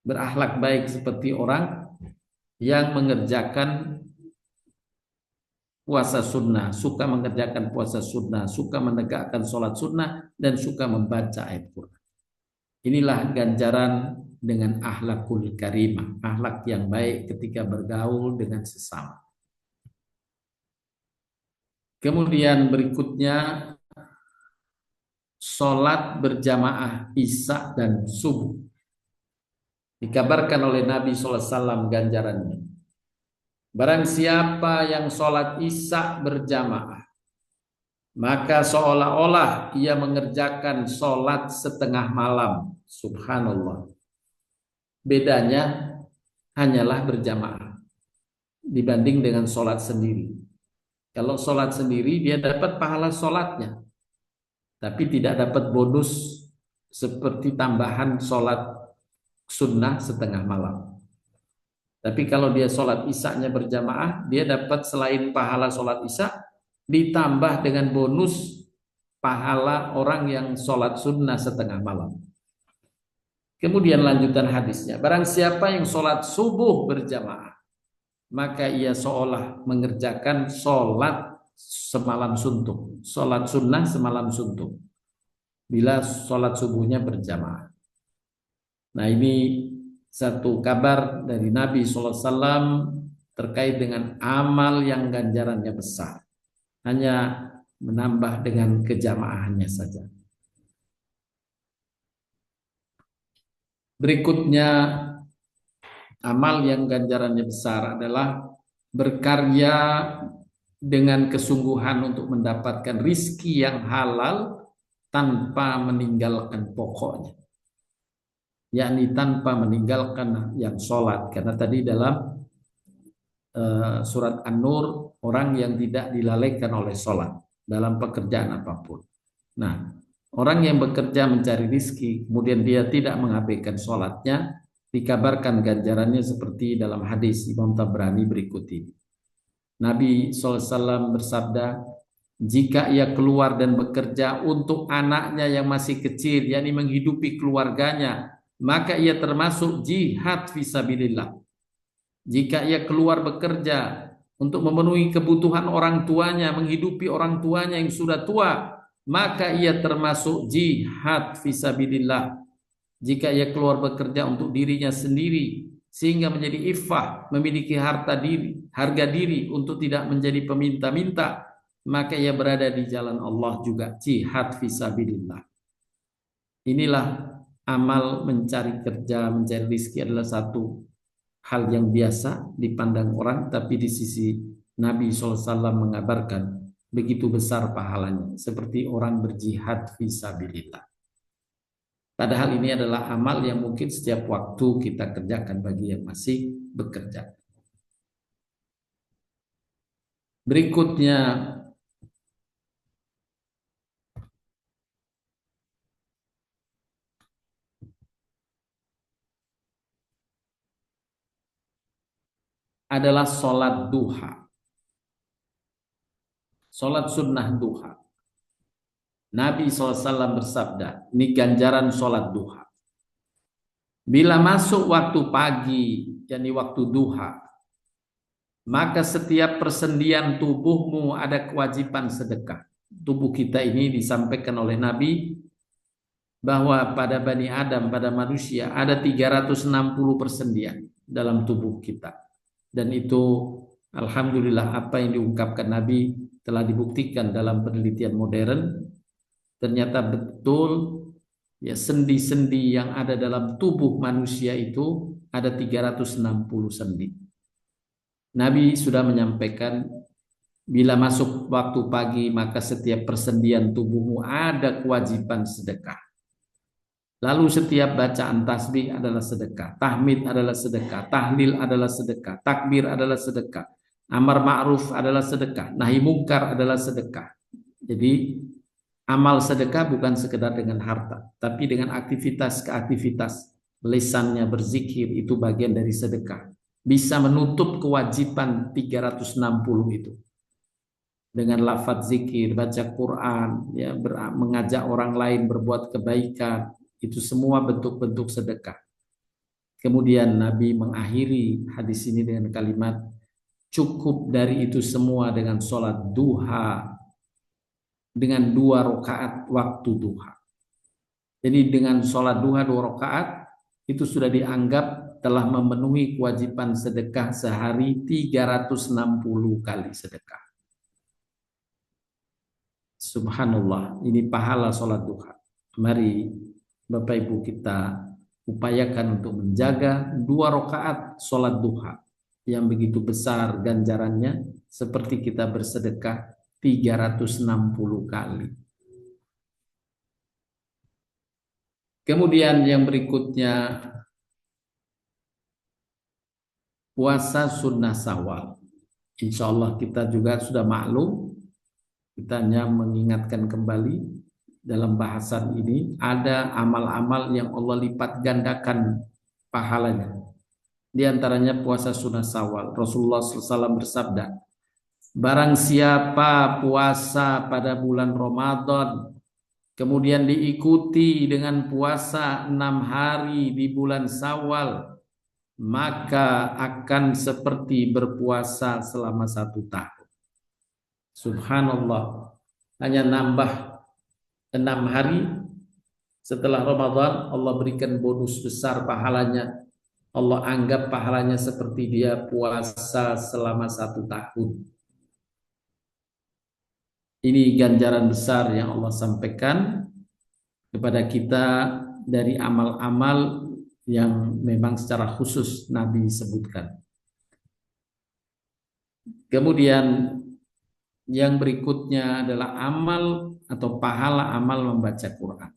Berakhlak baik seperti orang yang mengerjakan puasa sunnah, suka mengerjakan puasa sunnah, suka menegakkan sholat sunnah, dan suka membaca ayat Quran. Inilah ganjaran dengan akhlakul karimah, akhlak yang baik ketika bergaul dengan sesama. Kemudian berikutnya sholat berjamaah isya dan subuh. Dikabarkan oleh Nabi SAW ganjarannya. Barang siapa yang sholat isya berjamaah, maka seolah-olah ia mengerjakan sholat setengah malam. Subhanallah. Bedanya hanyalah berjamaah dibanding dengan sholat sendiri. Kalau sholat sendiri dia dapat pahala sholatnya, tapi tidak dapat bonus seperti tambahan sholat sunnah setengah malam. Tapi kalau dia sholat isya-nya berjamaah, dia dapat selain pahala sholat isya, ditambah dengan bonus pahala orang yang sholat sunnah setengah malam. Kemudian lanjutan hadisnya, barang siapa yang sholat subuh berjamaah, maka ia seolah mengerjakan sholat semalam suntuk, sholat sunnah semalam suntuk, bila sholat subuhnya berjamaah. Nah, ini satu kabar dari Nabi SAW terkait dengan amal yang ganjarannya besar. Hanya menambah dengan kejamaahannya saja. Berikutnya, amal yang ganjarannya besar adalah berkarya dengan kesungguhan untuk mendapatkan rizki yang halal tanpa meninggalkan pokoknya. Yakni tanpa meninggalkan yang sholat. Karena tadi dalam surat An-Nur, orang yang tidak dilalaikan oleh sholat dalam pekerjaan apapun. Nah, orang yang bekerja mencari rizki, kemudian dia tidak mengabaikan sholatnya, dikabarkan ganjarannya seperti dalam hadis Imam Tabrani berikut ini. Nabi SAW bersabda, jika ia keluar dan bekerja untuk anaknya yang masih kecil, yakni menghidupi keluarganya, maka ia termasuk jihad fisabilillah. Jika ia keluar bekerja untuk memenuhi kebutuhan orang tuanya, menghidupi orang tuanya yang sudah tua, maka ia termasuk jihad fisabilillah. Jika ia keluar bekerja untuk dirinya sendiri sehingga menjadi iffah, memiliki harga diri untuk tidak menjadi peminta-minta, maka ia berada di jalan Allah juga, jihad fisabilillah. Inilah amal mencari kerja, mencari rezeki adalah satu hal yang biasa dipandang orang, tapi di sisi Nabi SAW mengabarkan begitu besar pahalanya, seperti orang berjihad fisabilillah. Padahal ini adalah amal yang mungkin setiap waktu kita kerjakan bagi yang masih bekerja. Berikutnya, adalah sholat duha. Sholat sunnah duha. Nabi SAW bersabda, ini ganjaran sholat duha. Bila masuk waktu pagi, yakni waktu duha, maka setiap persendian tubuhmu ada kewajiban sedekah. Tubuh kita ini disampaikan oleh Nabi bahwa pada Bani Adam, pada manusia ada 360 persendian dalam tubuh kita. Dan itu alhamdulillah apa yang diungkapkan Nabi telah dibuktikan dalam penelitian modern. Ternyata betul ya, sendi-sendi yang ada dalam tubuh manusia itu ada 360 sendi. Nabi sudah menyampaikan, bila masuk waktu pagi maka setiap persendian tubuhmu ada kewajiban sedekah. Lalu setiap bacaan tasbih adalah sedekah, tahmid adalah sedekah, tahlil adalah sedekah, takbir adalah sedekah, amar ma'ruf adalah sedekah, nahi mungkar adalah sedekah. Jadi amal sedekah bukan sekedar dengan harta, tapi dengan aktivitas ke aktivitas. Lisannya berzikir itu bagian dari sedekah. bisa menutup kewajiban 360 itu. Dengan lafaz zikir, baca Quran, ya, mengajak orang lain berbuat kebaikan, itu semua bentuk-bentuk sedekah. Kemudian Nabi mengakhiri hadis ini dengan kalimat, cukup dari itu semua dengan sholat duha, dengan 2 rakaat waktu duha. Jadi dengan sholat duha 2 rakaat, itu sudah dianggap telah memenuhi kewajiban sedekah sehari 360 kali sedekah. Subhanallah, ini pahala sholat duha. Mari Bapak Ibu kita upayakan untuk menjaga 2 rakaat sholat duha yang begitu besar ganjarannya, seperti kita bersedekah 360 kali. Kemudian yang berikutnya, puasa sunnah Syawal. Insya Allah kita juga sudah maklum. Kita hanya mengingatkan kembali dalam bahasan ini, ada amal-amal yang Allah lipat gandakan pahalanya. Di antaranya puasa sunnah Syawal. Rasulullah SAW bersabda, barang siapa puasa pada bulan Ramadan, kemudian diikuti dengan puasa 6 hari di bulan Syawal, maka akan seperti berpuasa selama 1 tahun. Subhanallah, hanya nambah 6 hari setelah Ramadan, Allah berikan bonus besar pahalanya. Allah anggap pahalanya seperti dia puasa selama 1 tahun. Ini ganjaran besar yang Allah sampaikan kepada kita dari amal-amal yang memang secara khusus Nabi sebutkan. Kemudian yang berikutnya adalah amal atau pahala amal membaca Quran.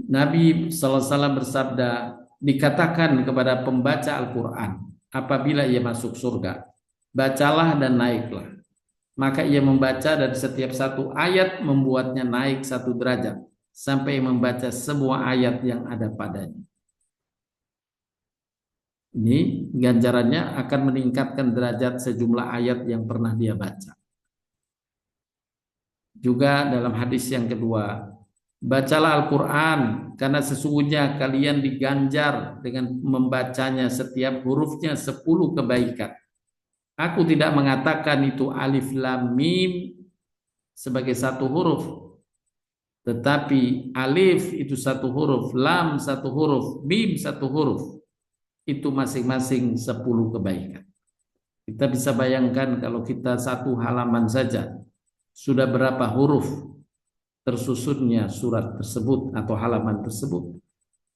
Nabi SAW bersabda, dikatakan kepada pembaca Al-Quran, apabila ia masuk surga, bacalah dan naiklah. Maka ia membaca dan setiap 1 ayat membuatnya naik 1 derajat, sampai membaca semua ayat yang ada padanya. Ini ganjarannya akan meningkatkan derajat sejumlah ayat yang pernah dia baca. Juga dalam hadis yang kedua, bacalah Al-Quran, karena sesungguhnya kalian diganjar dengan membacanya setiap hurufnya 10 kebaikan. Aku tidak mengatakan itu alif lam mim sebagai 1 huruf, tetapi alif itu 1 huruf, lam 1 huruf, mim 1 huruf. Itu masing-masing 10 kebaikan. Kita bisa bayangkan kalau kita 1 halaman saja, sudah berapa huruf tersusunnya surat tersebut atau halaman tersebut.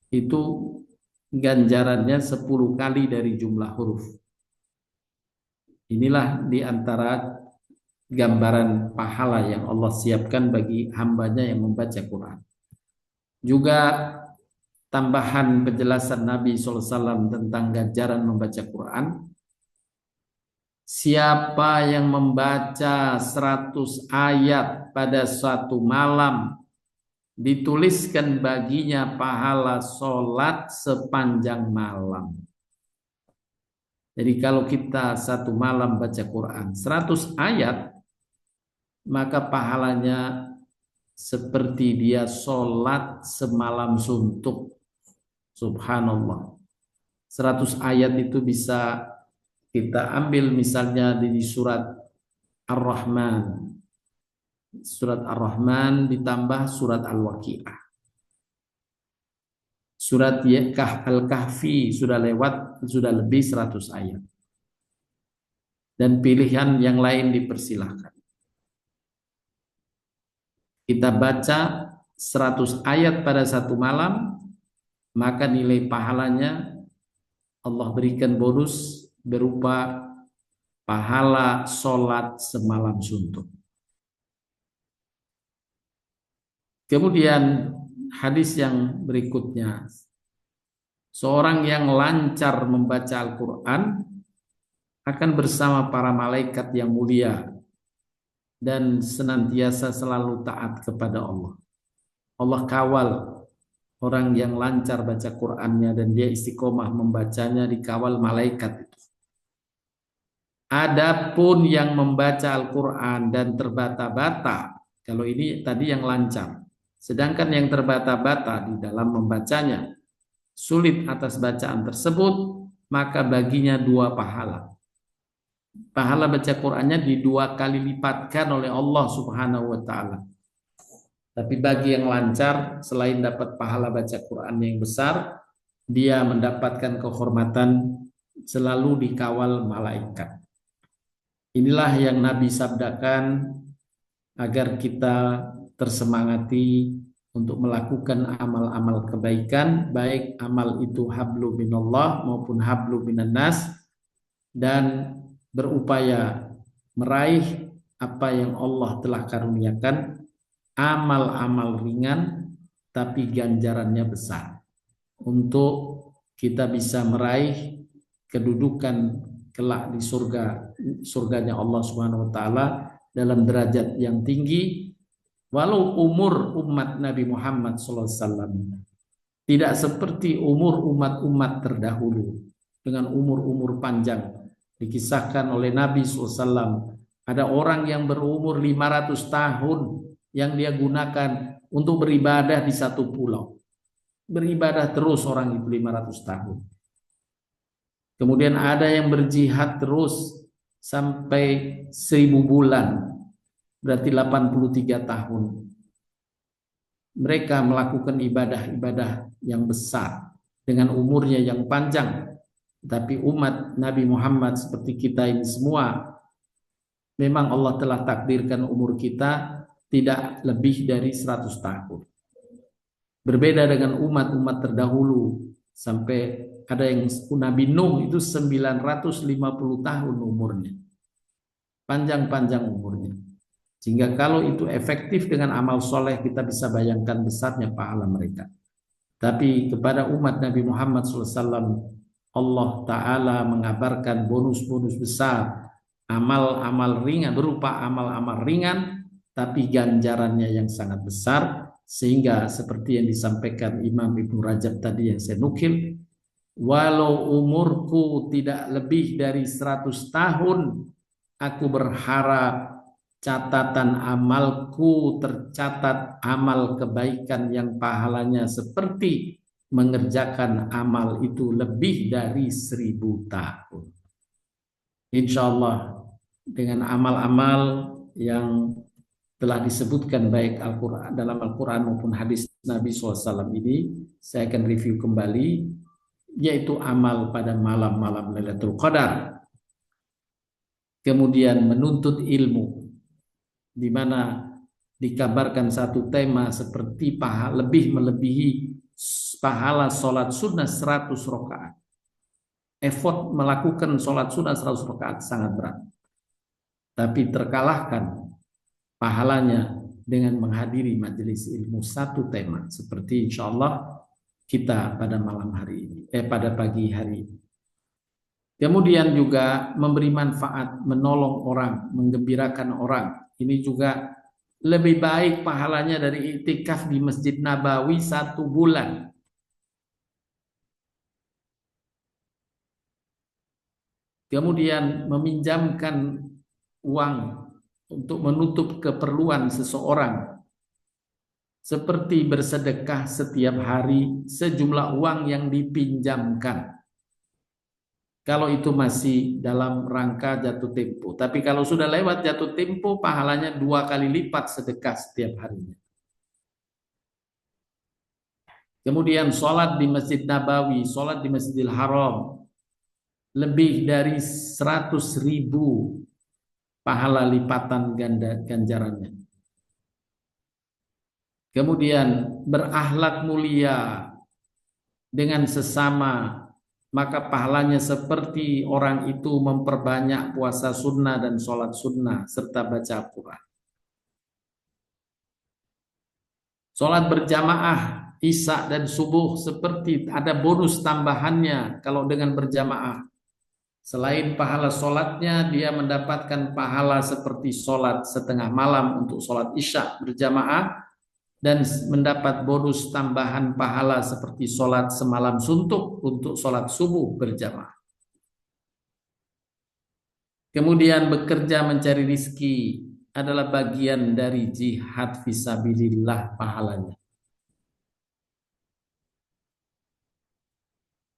Itu ganjarannya 10 kali dari jumlah huruf. Inilah di antara gambaran pahala yang Allah siapkan bagi hambanya yang membaca Quran. Juga tambahan penjelasan Nabi SAW tentang ganjaran membaca Quran. Siapa yang membaca 100 ayat pada suatu malam, dituliskan baginya pahala sholat sepanjang malam. Jadi kalau kita 1 malam baca Quran 100 ayat, maka pahalanya seperti dia sholat semalam suntuk. Subhanallah. 100 ayat itu bisa kita ambil misalnya di surat Ar-Rahman. Surat Ar-Rahman ditambah surat Al-Waqi'ah. Surat Al-Kahfi sudah lewat, sudah lebih 100 ayat. Dan pilihan yang lain dipersilahkan. Kita baca 100 ayat pada 1 malam, maka nilai pahalanya Allah berikan bonus berupa pahala sholat semalam suntuk. Kemudian hadis yang berikutnya, seorang yang lancar membaca Al-Quran akan bersama para malaikat yang mulia dan senantiasa selalu taat kepada Allah. Allah kawal orang yang lancar baca Qur'annya dan dia istiqomah membacanya dikawal malaikat. Adapun yang membaca Al-Quran dan terbata-bata, kalau ini tadi yang lancar. Sedangkan yang terbata-bata di dalam membacanya, sulit atas bacaan tersebut, maka baginya 2 pahala. Pahala baca Qur'annya di 2 kali lipatkan oleh Allah Subhanahu wa Ta'ala. Tapi bagi yang lancar, selain dapat pahala baca Quran yang besar, dia mendapatkan kehormatan selalu dikawal malaikat. Inilah yang Nabi sabdakan agar kita tersemangati untuk melakukan amal-amal kebaikan, baik amal itu hablu minallah maupun hablu minan nas, dan berupaya meraih apa yang Allah telah karuniakan, amal-amal ringan tapi ganjarannya besar, untuk kita bisa meraih kedudukan kelak di surganya Allah Subhanahu wa Ta'ala dalam derajat yang tinggi, walau umur umat Nabi Muhammad SAW tidak seperti umur umat-umat terdahulu dengan umur-umur panjang. Dikisahkan oleh Nabi SAW, ada orang yang berumur 500 tahun yang dia gunakan untuk beribadah di satu pulau. Beribadah terus orang itu 500 tahun. Kemudian ada yang berjihad terus sampai 1000 bulan, berarti 83 tahun. Mereka melakukan ibadah-ibadah yang besar dengan umurnya yang panjang. Tapi umat Nabi Muhammad seperti kita ini semua, memang Allah telah takdirkan umur kita tidak lebih dari 100 tahun. Berbeda dengan umat-umat terdahulu, sampai ada yang Nabi Nuh itu 950 tahun umurnya. Panjang-panjang umurnya. Sehingga kalau itu efektif dengan amal soleh, kita bisa bayangkan besarnya pahala mereka. Tapi kepada umat Nabi Muhammad SAW, Allah Ta'ala mengabarkan bonus-bonus besar, amal-amal ringan, berupa amal-amal ringan, tapi ganjarannya yang sangat besar. Sehingga seperti yang disampaikan Imam Ibnu Rajab tadi yang saya nukil, walau umurku tidak lebih dari 100 tahun, aku berharap catatan amalku tercatat amal kebaikan yang pahalanya seperti mengerjakan amal itu lebih dari 1000 tahun. Insya Allah dengan amal-amal yang telah disebutkan baik Al-Quran, dalam Al-Quran maupun hadis Nabi SAW ini, saya akan review kembali, yaitu amal pada malam-malam Lailatul Qadar. Kemudian menuntut ilmu, di mana dikabarkan satu tema seperti lebih melebihi pahala sholat sunnah 100 rakaat. Effort melakukan sholat sunnah 100 rakaat sangat berat, tapi terkalahkan pahalanya dengan menghadiri majelis ilmu satu tema, seperti insya Allah kita pada malam hari ini, pada pagi hari ini. Kemudian juga memberi manfaat, menolong orang, menggembirakan orang. Ini juga lebih baik pahalanya dari iktikaf di Masjid Nabawi 1 bulan. Kemudian meminjamkan uang untuk menutup keperluan seseorang, seperti bersedekah setiap hari sejumlah uang yang dipinjamkan, kalau itu masih dalam rangka jatuh tempo. Tapi kalau sudah lewat jatuh tempo, pahalanya 2 kali lipat sedekah setiap harinya. Kemudian sholat di Masjid Nabawi, sholat di Masjidil Haram, lebih dari 100.000 pahala lipatan ganjarannya. Kemudian berakhlak mulia dengan sesama, maka pahalanya seperti orang itu memperbanyak puasa sunnah dan sholat sunnah serta baca Al-Quran. Sholat berjamaah Isya dan subuh seperti ada bonus tambahannya kalau dengan berjamaah. Selain pahala sholatnya, dia mendapatkan pahala seperti sholat setengah malam untuk sholat Isya berjamaah, dan mendapat bonus tambahan pahala seperti sholat semalam suntuk untuk sholat subuh berjamaah. Kemudian bekerja mencari rizki adalah bagian dari jihad fisabilillah pahalanya.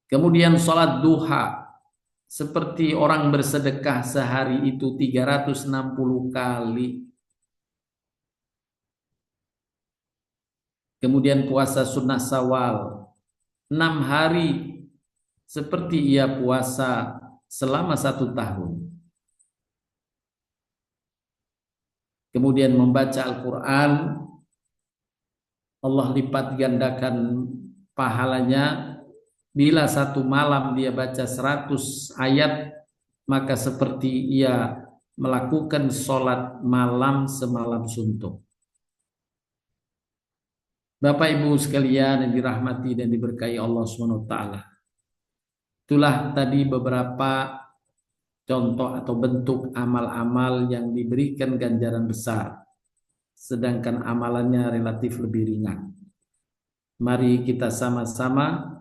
Kemudian sholat duha seperti orang bersedekah sehari itu 360 kali. Kemudian puasa sunnah Syawal 6 hari seperti ia puasa selama 1 tahun. Kemudian membaca Al-Quran, Allah lipat gandakan pahalanya. Bila 1 malam dia baca 100 ayat, maka seperti ia melakukan sholat malam semalam suntuk. Bapak Ibu sekalian yang dirahmati dan diberkahi Allah SWT. Itulah tadi beberapa contoh atau bentuk amal-amal yang diberikan ganjaran besar, sedangkan amalannya relatif lebih ringan. Mari kita sama-sama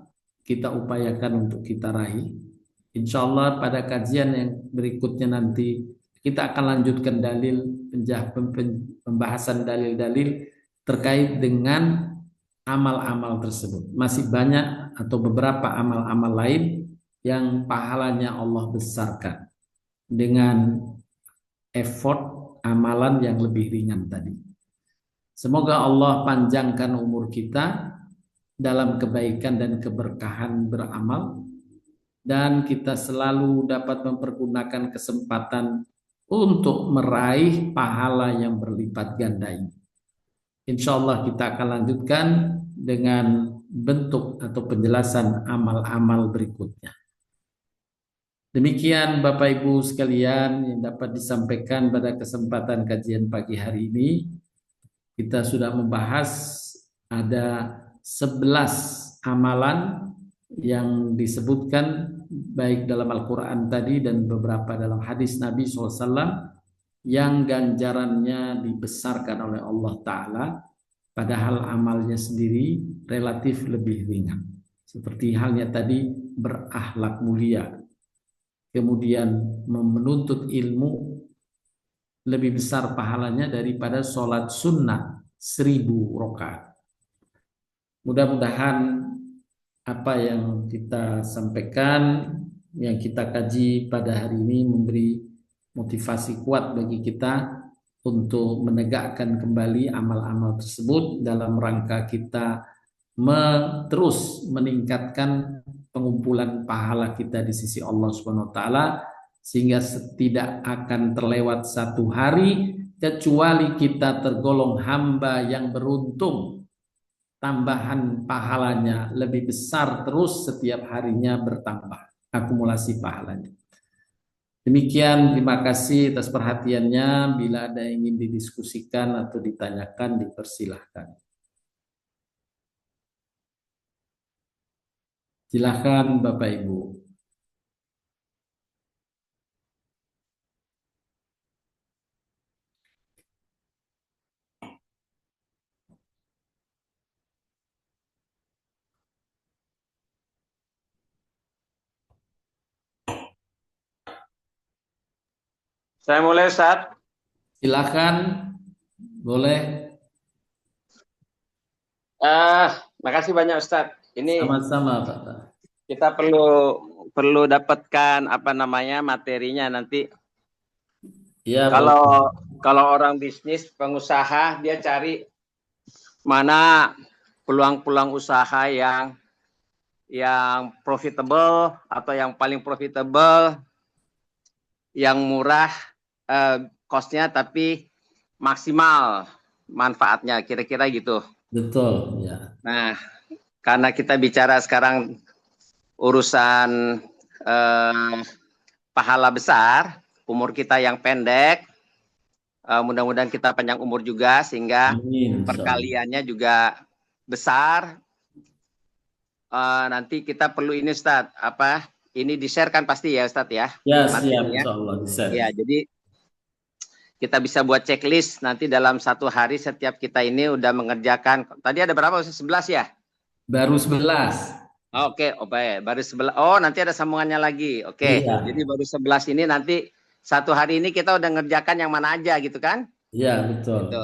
kita upayakan untuk kita raih. Insya Allah pada kajian yang berikutnya nanti kita akan lanjutkan pembahasan dalil-dalil terkait dengan amal-amal tersebut. Masih banyak atau beberapa amal-amal lain yang pahalanya Allah besarkan dengan effort amalan yang lebih ringan tadi. Semoga Allah panjangkan umur kita dalam kebaikan dan keberkahan beramal, dan kita selalu dapat mempergunakan kesempatan untuk meraih pahala yang berlipat ganda ini. Insya Allah kita akan lanjutkan dengan bentuk atau penjelasan amal-amal berikutnya. Demikian Bapak Ibu sekalian yang dapat disampaikan pada kesempatan kajian pagi hari ini. Kita sudah membahas ada 11 amalan yang disebutkan baik dalam Al-Quran tadi dan beberapa dalam hadis Nabi SAW yang ganjarannya dibesarkan oleh Allah Ta'ala, padahal amalnya sendiri relatif lebih ringan. Seperti halnya tadi berakhlak mulia, kemudian menuntut ilmu lebih besar pahalanya daripada sholat sunnah 1000 rakaat. Mudah-mudahan apa yang kita sampaikan, yang kita kaji pada hari ini memberi motivasi kuat bagi kita untuk menegakkan kembali amal-amal tersebut dalam rangka kita terus meningkatkan pengumpulan pahala kita di sisi Allah Subhanahu wa taala, sehingga tidak akan terlewat 1 hari kecuali kita tergolong hamba yang beruntung. Tambahan pahalanya lebih besar terus setiap harinya bertambah akumulasi pahalanya. Demikian, terima kasih atas perhatiannya. Bila ada yang ingin didiskusikan atau ditanyakan, dipersilahkan. Silakan Bapak Ibu.
Saya mulai, Ustaz.
Silakan, boleh.
Makasih banyak, Ustaz. Ini
sama-sama, Pak.
Kita perlu dapatkan materinya nanti.
Ya,
kalau orang bisnis, pengusaha, dia cari mana peluang-peluang usaha yang profitable atau yang paling profitable, yang murah cost-nya tapi maksimal manfaatnya, kira-kira gitu.
Betul, ya.
Nah, karena kita bicara sekarang urusan pahala besar, umur kita yang pendek, mudah-mudahan kita panjang umur juga sehingga perkaliannya juga besar. Nanti kita perlu ini, Ustaz, ini di-share kan pasti ya, Ustaz ya?
Ya, siap, insya Allah di-share.
Ya, jadi kita bisa buat checklist nanti dalam satu hari setiap kita ini udah mengerjakan. Tadi ada berapa? 11 ya?
Baru 11.
Oke, baik. Baru 11. Oh, nanti ada sambungannya lagi. Oke.
Iya.
Jadi baru 11 ini nanti satu hari ini kita udah ngerjakan yang mana aja gitu kan?
Iya, betul.
Gitu.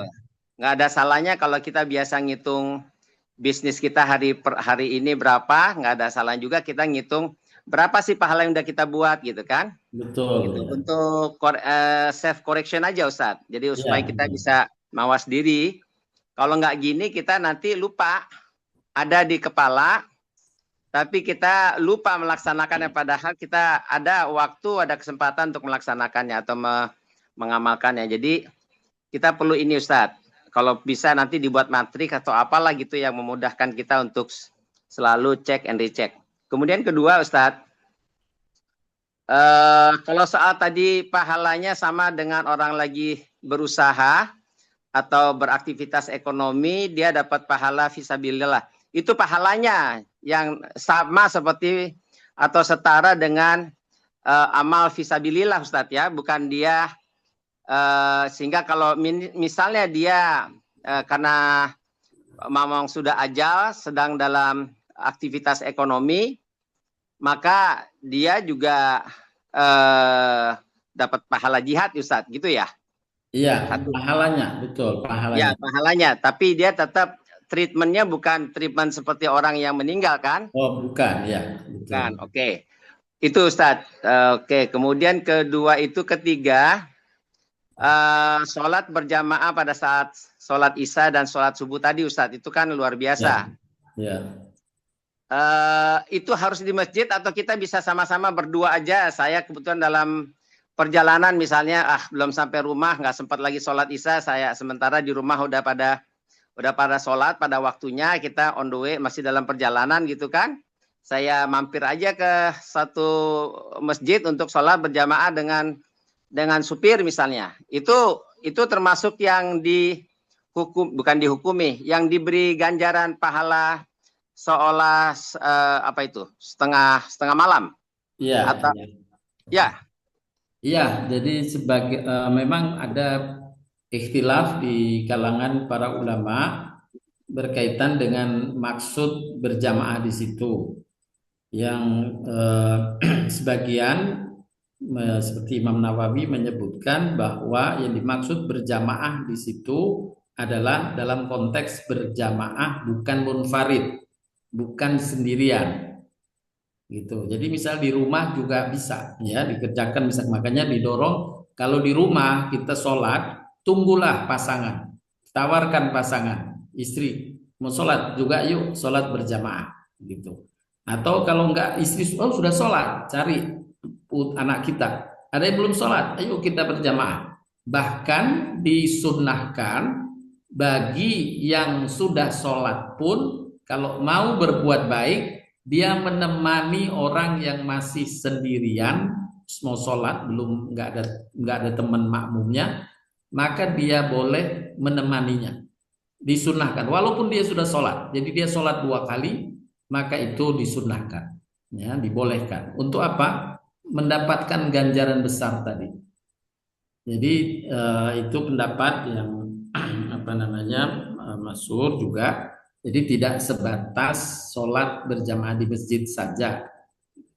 Nggak ada salahnya kalau kita biasa ngitung bisnis kita hari per hari ini berapa, nggak ada salah juga kita ngitung berapa sih pahala yang udah kita buat gitu kan?
Betul.
Gitu.
Ya.
Untuk self correction aja Ustadz. Jadi supaya kita
betul.
bisa mawas diri. Kalau nggak gini kita nanti lupa, ada di kepala, tapi kita lupa melaksanakannya. Padahal kita ada waktu, ada kesempatan untuk melaksanakannya atau mengamalkannya. Jadi kita perlu ini Ustadz. Kalau bisa nanti dibuat matrik atau apalah gitu yang memudahkan kita untuk selalu cek and recheck. Kemudian kedua Ustadz, kalau soal tadi pahalanya sama dengan orang lagi berusaha atau beraktivitas ekonomi, dia dapat pahala fisabilillah. Itu pahalanya yang sama seperti atau setara dengan amal fisabilillah Ustadz ya, bukan dia sehingga kalau misalnya dia karena memang sudah ajal sedang dalam aktivitas ekonomi, maka dia juga dapat pahala jihad Ustadz gitu ya.
Iya, pahalanya, betul, pahalanya.
Ya, pahalanya, tapi dia tetap treatmentnya bukan treatment seperti orang yang meninggal kan?
Oh, bukan, ya. Betul.
Bukan, oke. Itu Ustadz. Oke, kemudian ketiga, sholat berjamaah pada saat sholat isya dan sholat subuh tadi Ustadz, itu kan luar biasa.
Ya.
Itu harus di masjid atau kita bisa sama-sama berdua aja? Saya kebetulan dalam perjalanan misalnya, belum sampai rumah, nggak sempat lagi sholat isya, saya sementara di rumah udah pada sholat pada waktunya, kita on the way masih dalam perjalanan gitu kan? Saya mampir aja ke satu masjid untuk sholat berjamaah dengan supir misalnya. Itu termasuk yang bukan dihukumi, yang diberi ganjaran pahala seolah setengah malam.
Iya.
Atau, ya.
Iya, jadi sebagai memang ada ikhtilaf di kalangan para ulama berkaitan dengan maksud berjamaah di situ. Yang sebagian seperti Imam Nawawi menyebutkan bahwa yang dimaksud berjamaah di situ adalah dalam konteks berjamaah bukan munfarid, bukan sendirian. Gitu. Jadi misal di rumah juga bisa ya dikerjakan, misal makanya didorong kalau di rumah kita sholat, tunggulah pasangan, tawarkan pasangan istri mau sholat juga, yuk sholat berjamaah gitu. Atau kalau enggak istri sudah sholat, cari anak kita ada yang belum sholat, ayo kita berjamaah. Bahkan disunnahkan bagi yang sudah sholat pun kalau mau berbuat baik, dia menemani orang yang masih sendirian mau sholat, belum nggak ada teman makmumnya, maka dia boleh menemaninya. Disunahkan walaupun dia sudah sholat, jadi dia sholat 2 kali, maka itu disunahkan, ya, dibolehkan. Untuk apa? Mendapatkan ganjaran besar tadi. Jadi itu pendapat yang masyhur juga. Jadi tidak sebatas sholat berjamaah di masjid saja.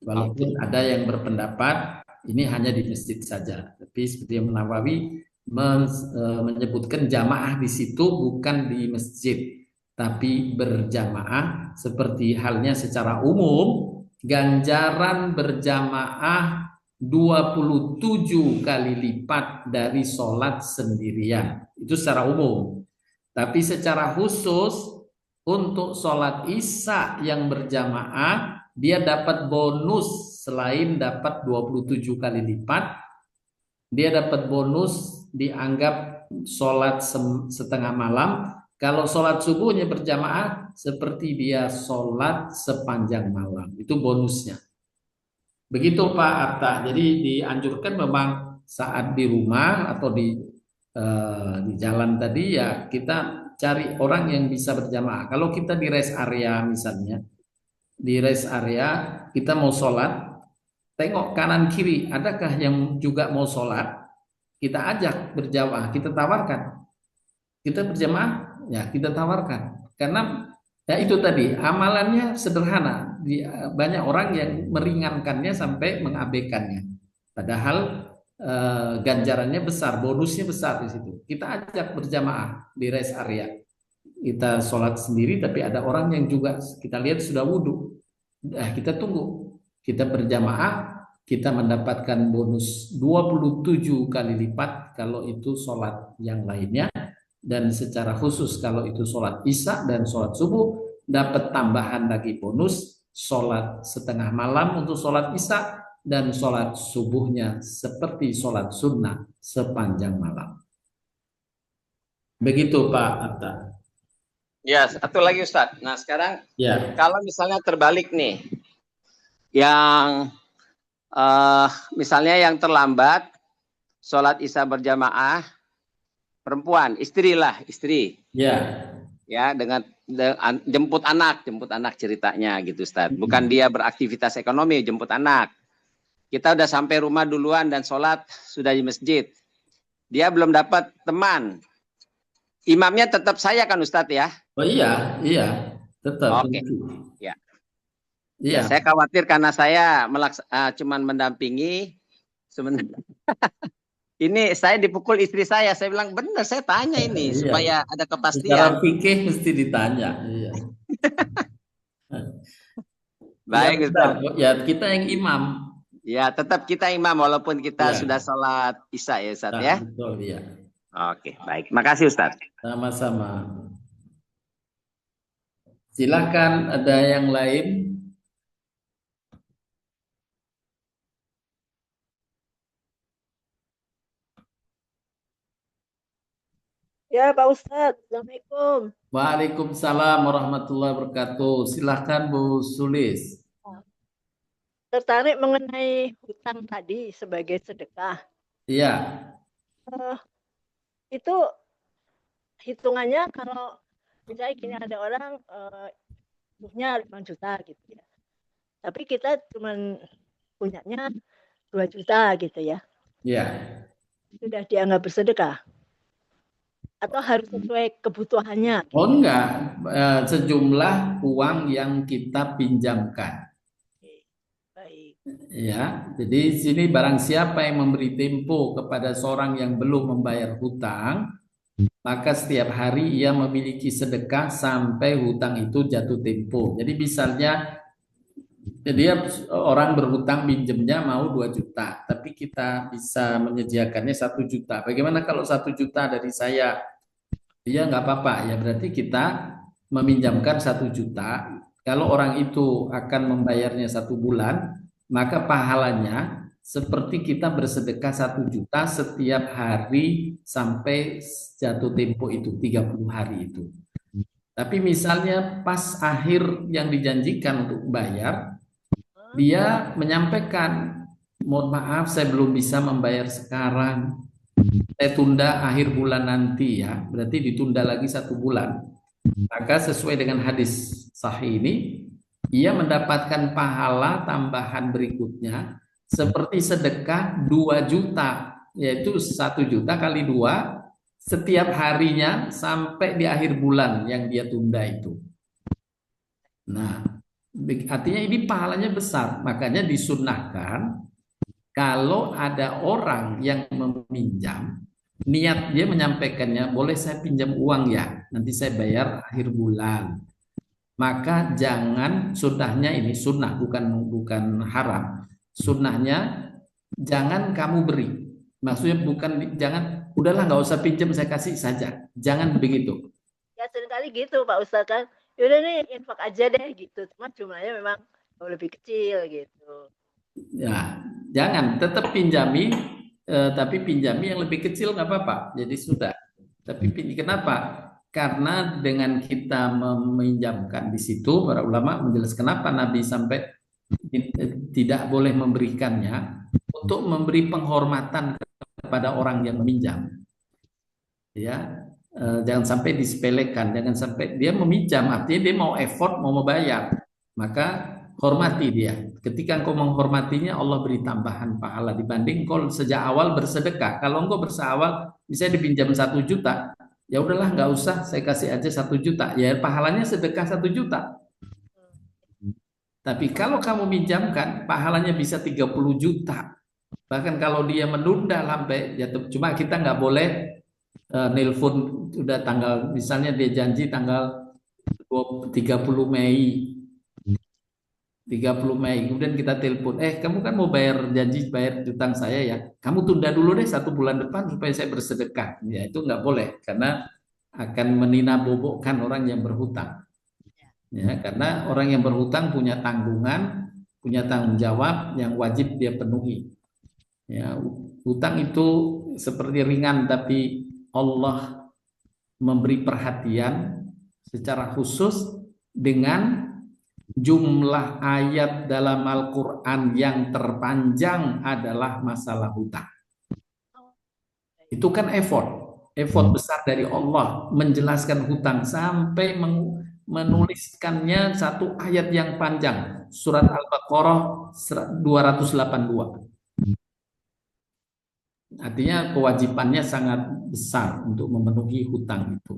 Walaupun ada yang berpendapat ini hanya di masjid saja. Tapi seperti yang Nawawi menyebutkan jamaah di situ bukan di masjid, tapi berjamaah seperti halnya secara umum ganjaran berjamaah 27 kali lipat dari sholat sendirian. Itu secara umum. Tapi secara khusus untuk sholat isya yang berjamaah, dia dapat bonus selain dapat 27 kali lipat, dia dapat bonus dianggap sholat setengah malam. Kalau sholat subuhnya berjamaah, seperti dia sholat sepanjang malam. Itu bonusnya. Begitu Pak Atta. Jadi dianjurkan memang saat di rumah atau di jalan tadi ya kita cari orang yang bisa berjamaah. Kalau kita di rest area misalnya, di rest area kita mau sholat, tengok kanan kiri, adakah yang juga mau sholat? kita ajak berjamaah, kita tawarkan. Kita berjamaah, ya kita tawarkan. Karena ya itu tadi, amalannya sederhana. Banyak orang yang meringankannya sampai mengabaikannya. Padahal ganjarannya besar, bonusnya besar di situ. Kita ajak berjamaah di rest area. Kita sholat sendiri, tapi ada orang yang juga kita lihat sudah wudhu. Kita tunggu. Kita berjamaah, kita mendapatkan bonus 27 kali lipat kalau itu sholat yang lainnya. Dan secara khusus kalau itu sholat isya dan sholat subuh dapat tambahan lagi bonus sholat setengah malam untuk sholat isya dan sholat subuhnya seperti sholat sunnah sepanjang malam. Begitu Pak Atta.
Ya, satu lagi Ustadz. Nah sekarang
Ya.
kalau misalnya terbalik nih, yang misalnya yang terlambat sholat isya berjamaah perempuan, istri.
Ya.
Ya, dengan jemput anak ceritanya gitu Ustaz. Bukan dia beraktivitas ekonomi, jemput anak. Kita udah sampai rumah duluan dan sholat sudah di masjid. Dia belum dapat teman. Imamnya tetap saya kan Ustaz ya?
Oh iya, tetap.
Oke. Ya.
Iya.
Saya khawatir karena saya cuman mendampingi sebenarnya. Ini saya dipukul istri saya bilang benar, saya tanya ini supaya ada kepastian.
Secara fikih mesti ditanya. Iya.
Baik, Ustaz.
Ya kita yang imam.
Ya tetap kita imam walaupun kita sudah sholat isya ya Ustaz ya.
Betul ya.
Oke, baik. Makasih Ustaz.
Sama-sama. Silakan ada yang lain.
Ya Pak Ustadz, Assalamualaikum.
Waalaikumsalam warahmatullahi wabarakatuh. Silahkan Bu Sulis.
Tertarik mengenai hutang tadi sebagai sedekah.
Iya.
Itu hitungannya kalau misalnya gini, ada orang punya 5 juta gitu ya. Tapi kita cuma punyanya 2 juta gitu ya.
Iya.
Sudah dianggap bersedekah? Atau harus sesuai kebutuhannya?
Oh enggak, sejumlah uang yang kita pinjamkan.
Baik.
Ya, jadi sini barang siapa yang memberi tempo kepada seorang yang belum membayar hutang, maka setiap hari ia memiliki sedekah sampai hutang itu jatuh tempo. Jadi misalnya dia orang berhutang pinjemnya mau 2 juta, tapi kita bisa menyediakannya 1 juta. Bagaimana kalau 1 juta dari saya? Dia nggak apa-apa, ya berarti kita meminjamkan 1 juta. Kalau orang itu akan membayarnya 1 bulan, maka pahalanya seperti kita bersedekah 1 juta setiap hari sampai jatuh tempo itu 30 hari itu. Tapi misalnya pas akhir yang dijanjikan untuk bayar, dia menyampaikan, mohon maaf saya belum bisa membayar sekarang. Saya tunda akhir bulan nanti ya, berarti ditunda lagi 1 bulan. Maka sesuai dengan hadis sahih ini, ia mendapatkan pahala tambahan berikutnya seperti sedekah 2 juta, yaitu 1 juta kali 2 setiap harinya sampai di akhir bulan yang dia tunda itu. Nah, artinya ini pahalanya besar, makanya disunnahkan kalau ada orang yang meminjam, niat dia menyampaikannya, boleh saya pinjam uang ya, nanti saya bayar akhir bulan. Maka jangan, sunnahnya ini sunnah bukan haram. Sunnahnya jangan kamu beri. Maksudnya bukan jangan, udahlah nggak usah pinjam saya kasih saja. Jangan begitu.
Ya seringkali gitu Pak Ustadz kan, yaudah nih infak aja deh gitu. Cuma jumlahnya memang lebih kecil gitu.
Ya, jangan tetap pinjami. Tapi pinjami yang lebih kecil nggak apa-apa, jadi sudah. Tapi kenapa? Karena dengan kita meminjamkan di situ, para ulama menjelaskan kenapa Nabi sampai tidak boleh memberikannya, untuk memberi penghormatan kepada orang yang meminjam. Ya, jangan sampai disepelekan, jangan sampai dia meminjam, artinya dia mau effort, mau membayar, maka hormati dia. Ketika engkau menghormatinya, Allah beri tambahan pahala dibanding engkau sejak awal bersedekah. Kalau engkau bersawal, bisa dipinjam 1 juta, ya udahlah nggak usah, saya kasih aja 1 juta. Ya pahalanya sedekah 1 juta. Tapi kalau kamu minjamkan, pahalanya bisa 30 juta. Bahkan kalau dia menunda sampai jatuh, cuma kita nggak boleh nelpon udah tanggal, misalnya dia janji tanggal 30 Mei. 30 Mei, kemudian kita telepon, kamu kan mau bayar, janji bayar utang saya ya, kamu tunda dulu deh 1 bulan depan supaya saya bersedekah. Ya itu nggak boleh, karena akan meninabobokan orang yang berhutang. Ya, karena orang yang berhutang punya tanggungan, punya tanggung jawab yang wajib dia penuhi. Ya, hutang itu seperti ringan, tapi Allah memberi perhatian secara khusus dengan jumlah ayat dalam Al-Quran yang terpanjang adalah masalah hutang. Itu kan effort besar dari Allah menjelaskan hutang sampai menuliskannya satu ayat yang panjang, surat Al-Baqarah 282. Artinya kewajibannya sangat besar untuk memenuhi hutang itu.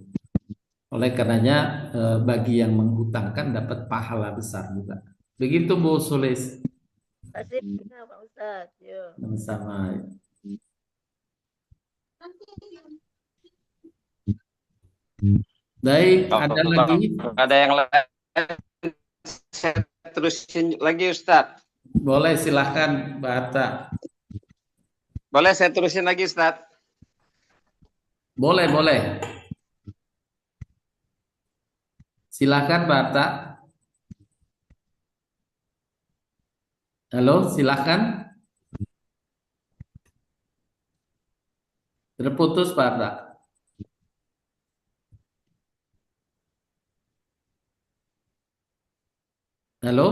Oleh karenanya bagi yang menghutangkan dapat pahala besar juga. Begitu Bu Sulis.
Terima kasih Pak Ustadz.
Sama-sama. Baik, ada lagi?
Ada yang lain? Saya terusin lagi Ustadz.
Boleh, silahkan Mbak Atta.
Boleh saya terusin lagi Ustadz?
Boleh, boleh. Silakan Pak Atta. Halo, silakan. Terputus Pak Atta. Halo.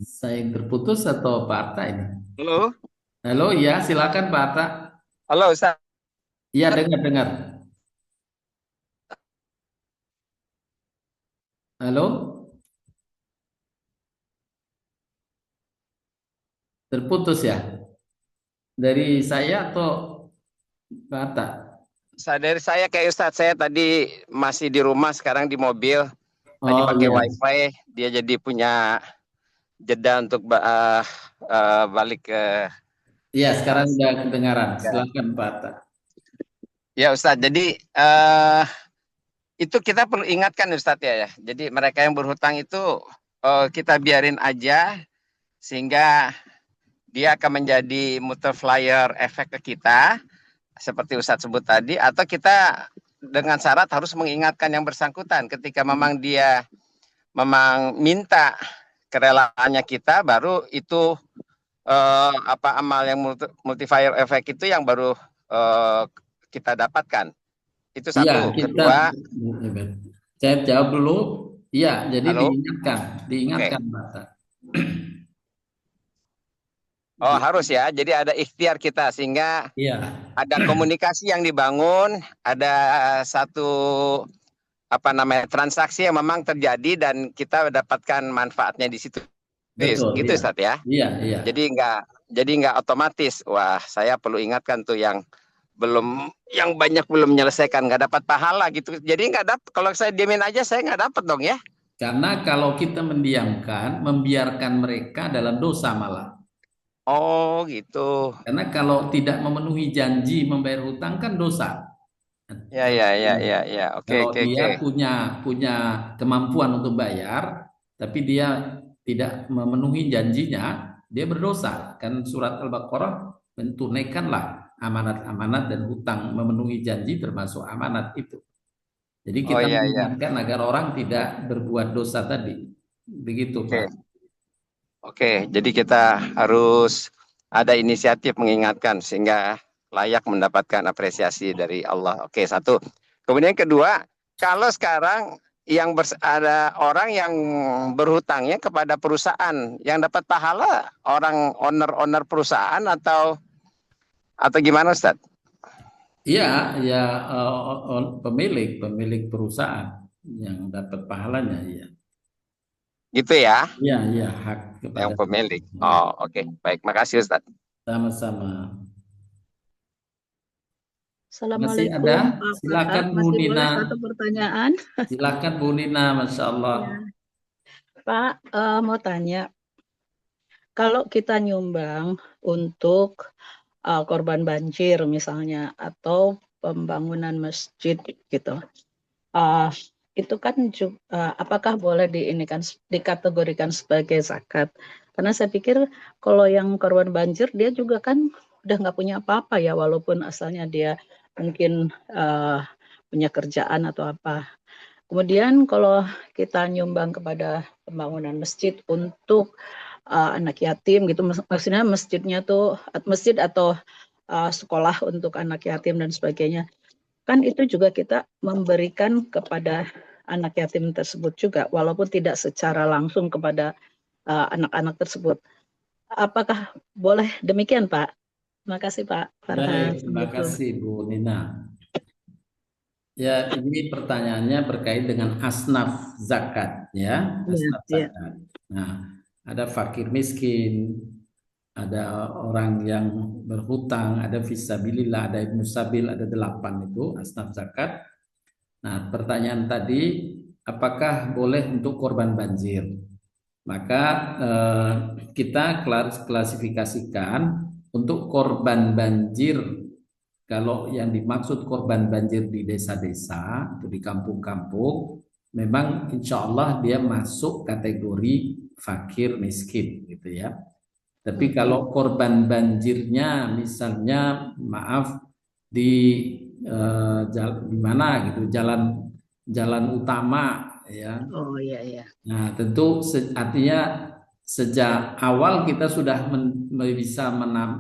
Saya terputus atau Pak Atta ini?
Halo.
Halo, ya silakan Pak Atta.
Halo Ustaz.
Iya, dengar. Halo? Terputus ya? Dari saya atau Pak Atta?
Dari saya kayak Ustadz, saya tadi masih di rumah, sekarang di mobil. Tadi pakai wifi, dia jadi punya jeda untuk balik ke...
Iya, sekarang sudah kedengaran. Silakan Pak Atta.
Ya Ustadz, jadi itu kita perlu ingatkan Ustadz ya. Jadi mereka yang berhutang itu kita biarin aja sehingga dia akan menjadi multiplier efek ke kita seperti Ustadz sebut tadi, atau kita dengan syarat harus mengingatkan yang bersangkutan ketika memang dia memang minta kerelaannya kita, baru itu amal yang multiplier efek itu yang baru kita dapatkan. Itu satu.
Ya,
kedua,
saya jawab dulu. Iya, jadi
halo?
diingatkan Pak.
Oh, harus ya. Jadi ada ikhtiar kita sehingga ada komunikasi yang dibangun, ada satu transaksi yang memang terjadi dan kita dapatkan manfaatnya di situ.
Betul,
gitu Ustaz ya.
Iya.
Jadi nggak otomatis. Wah, saya perlu ingatkan tuh yang banyak belum menyelesaikan, nggak dapat pahala gitu. Jadi nggak dapat. Kalau saya diemin aja saya nggak dapat dong ya.
Karena kalau kita mendiamkan, membiarkan mereka dalam dosa malah.
Oh gitu.
Karena kalau tidak memenuhi janji membayar hutang kan dosa.
Ya. Oke.
Dia punya kemampuan untuk bayar, tapi dia tidak memenuhi janjinya, dia berdosa. Kan surat Al-Baqarah, tunaikanlah amanat-amanat dan hutang, memenuhi janji termasuk amanat itu. Jadi kita mengingatkan agar orang tidak berbuat dosa tadi. Begitu Pak.
Oke, jadi kita harus ada inisiatif mengingatkan sehingga layak mendapatkan apresiasi dari Allah. Oke, satu. Kemudian kedua, kalau sekarang yang ada orang yang berhutangnya kepada perusahaan, yang dapat pahala orang owner perusahaan atau gimana Ustaz?
Iya, pemilik perusahaan. yang dapat pahalanya, ya.
Gitu ya,
Iya, iya, hak kepada
yang pemilik.
ya.
Oh, oke. Baik, makasih Ustaz.
Sama-sama. Masih
Assalamualaikum
ada?
Pak
Silakan
Farhat.
Bu
Masih boleh
Nina.
satu pertanyaan?
Silakan Bu Nina, Masya Allah.
Ya. Pak, mau tanya, kalau kita nyumbang untuk korban banjir misalnya atau pembangunan masjid gitu, uh, itu kan apakah boleh dikategorikan sebagai zakat? Karena saya pikir kalau yang korban banjir dia juga kan udah nggak punya apa-apa ya, walaupun asalnya dia mungkin punya kerjaan atau apa. Kemudian kalau kita nyumbang kepada pembangunan masjid untuk anak yatim gitu, maksudnya masjidnya tuh masjid atau sekolah untuk anak yatim dan sebagainya, kan itu juga kita memberikan kepada anak yatim tersebut juga, walaupun tidak secara langsung kepada anak-anak tersebut. Apakah boleh demikian, Pak? Terima kasih, Pak Farhan.
Baik, terima kasih Bu Nina. Ya, ini pertanyaannya berkait dengan asnaf zakat, ya, asnaf
Ya.
zakat. Nah, ada fakir miskin, ada orang yang berhutang, ada fisabilillah, ada ibnu sabil, ada 8 itu asnaf zakat. Nah, pertanyaan tadi, apakah boleh untuk korban banjir? Maka kita klasifikasikan untuk korban banjir. Kalau yang dimaksud korban banjir di desa-desa, itu di kampung-kampung, memang insya Allah dia masuk kategori fakir miskin, gitu ya. Tapi kalau korban banjirnya, misalnya, maaf, di mana gitu, jalan utama, ya.
Oh iya.
Nah, tentu artinya sejak awal kita sudah bisa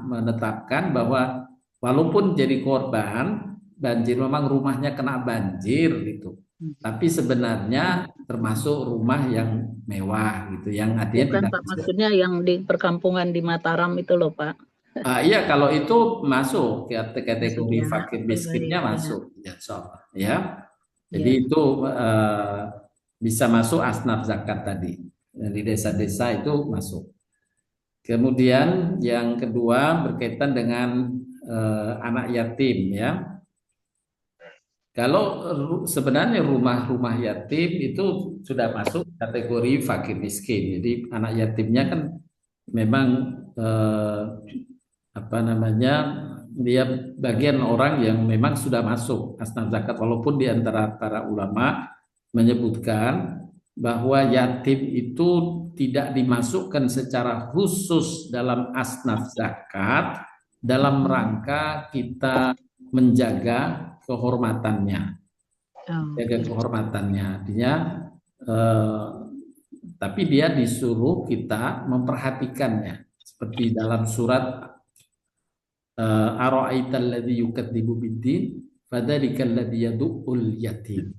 menetapkan bahwa walaupun jadi korban banjir, memang rumahnya kena banjir gitu, tapi sebenarnya termasuk rumah yang mewah gitu, yang artinya
Bukan
tidak.
Pak, maksudnya yang di perkampungan di Mataram itu loh Pak.
Iya, kalau itu masuk kategori
Maksudnya,
fakir miskinnya masuk, ya, insya Allah, ya. Jadi
Ya.
itu bisa masuk asnaf zakat tadi. Di desa-desa itu masuk. Kemudian yang kedua berkaitan dengan anak yatim, ya. Kalau sebenarnya rumah-rumah yatim itu sudah masuk kategori fakir miskin. Jadi anak yatimnya kan memang apa namanya, dia bagian orang yang memang sudah masuk asnaf zakat, walaupun di antara para ulama menyebutkan bahwa yatim itu tidak dimasukkan secara khusus dalam asnaf zakat dalam rangka kita menjaga kehormatannya. Jaga kehormatannya, artinya tapi dia disuruh kita memperhatikannya, seperti dalam surat ara'aital ladzi yukadzibu biddin fadzalika alladzi yad'ul yatim.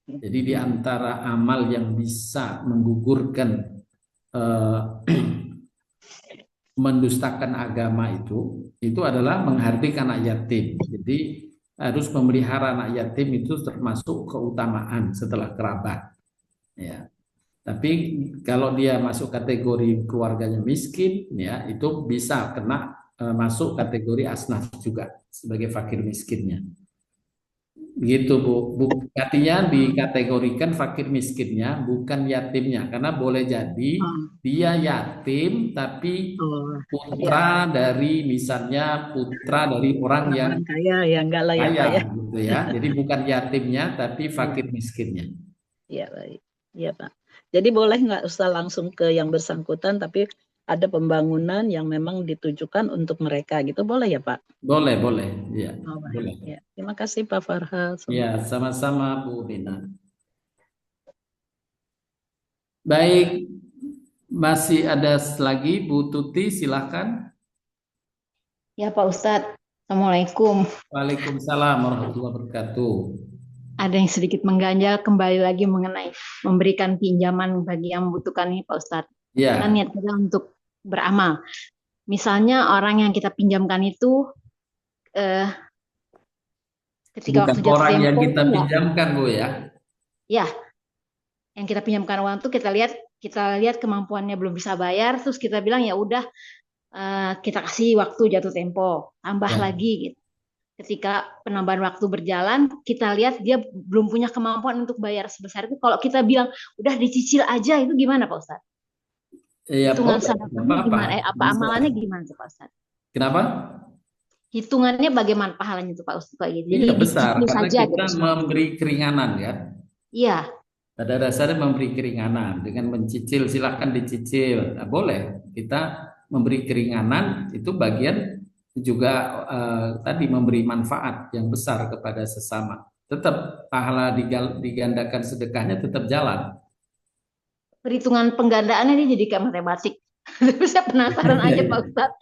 Jadi di antara amal yang bisa menggugurkan mendustakan agama itu adalah menghardik anak yatim. Jadi harus memelihara anak yatim itu termasuk keutamaan setelah kerabat. Ya. Tapi kalau dia masuk kategori keluarganya miskin, ya itu bisa kena masuk kategori asnaf juga sebagai fakir miskinnya. Begitu Bu. Artinya dikategorikan fakir miskinnya, bukan yatimnya, karena boleh jadi dia yatim tapi putra dari, misalnya putra dari orang yang
kaya ya, enggak lah ya Pak ya.
gitu ya. Jadi bukan yatimnya tapi fakir miskinnya.
Iya baik. Iya Pak. Jadi boleh nggak usah langsung ke yang bersangkutan, tapi ada pembangunan yang memang ditujukan untuk mereka gitu, boleh ya Pak?
Boleh, ya.
Boleh. Ya. Terima kasih Pak Farhan.
Ya, sama-sama Bu Dina. Baik, masih ada lagi Bu Tuti, silahkan.
Ya Pak Ustadz, Assalamualaikum.
Waalaikumsalam warahmatullahi wabarakatuh.
Ada yang sedikit mengganjal kembali lagi mengenai memberikan pinjaman bagi yang membutuhkan nih Pak Ustadz.
Ya.
Kita niat kita untuk beramal. Misalnya orang yang kita pinjamkan itu ketika
bukan
waktu jatuh
orang
tempo
yang kita pinjamkan Bu ya.
Ya, Yang kita pinjamkan uang tuh kita lihat kemampuannya belum bisa bayar, terus kita bilang ya udah kita kasih waktu jatuh tempo, tambah
Ya.
lagi gitu. Ketika penambahan waktu berjalan, kita lihat dia belum punya kemampuan untuk bayar sebesar itu. Kalau kita bilang udah dicicil aja, itu gimana Pak Ustadz?
Ya
Hitungan
boleh, nggak
sedekahnya
apa-apa.
gimana? Apa
Bisa.
amalannya gimana tuh Pak Ustadz?
Kenapa?
Hitungannya bagaimana pahalanya tuh Pak Ustadz kayak gitu. Jadi
Iya besar,
dicicil
karena
saja
kita
gitu.
memberi keringanan ya.
Iya,
Pada dasarnya memberi keringanan dengan mencicil, silakan dicicil. Nah, boleh kita memberi keringanan itu bagian juga tadi memberi manfaat yang besar kepada sesama. Tetap pahala digandakan sedekahnya tetap jalan.
perhitungan penggandaannya ini jadi kayak matematik. Tapi saya penasaran aja Pak Ustadz,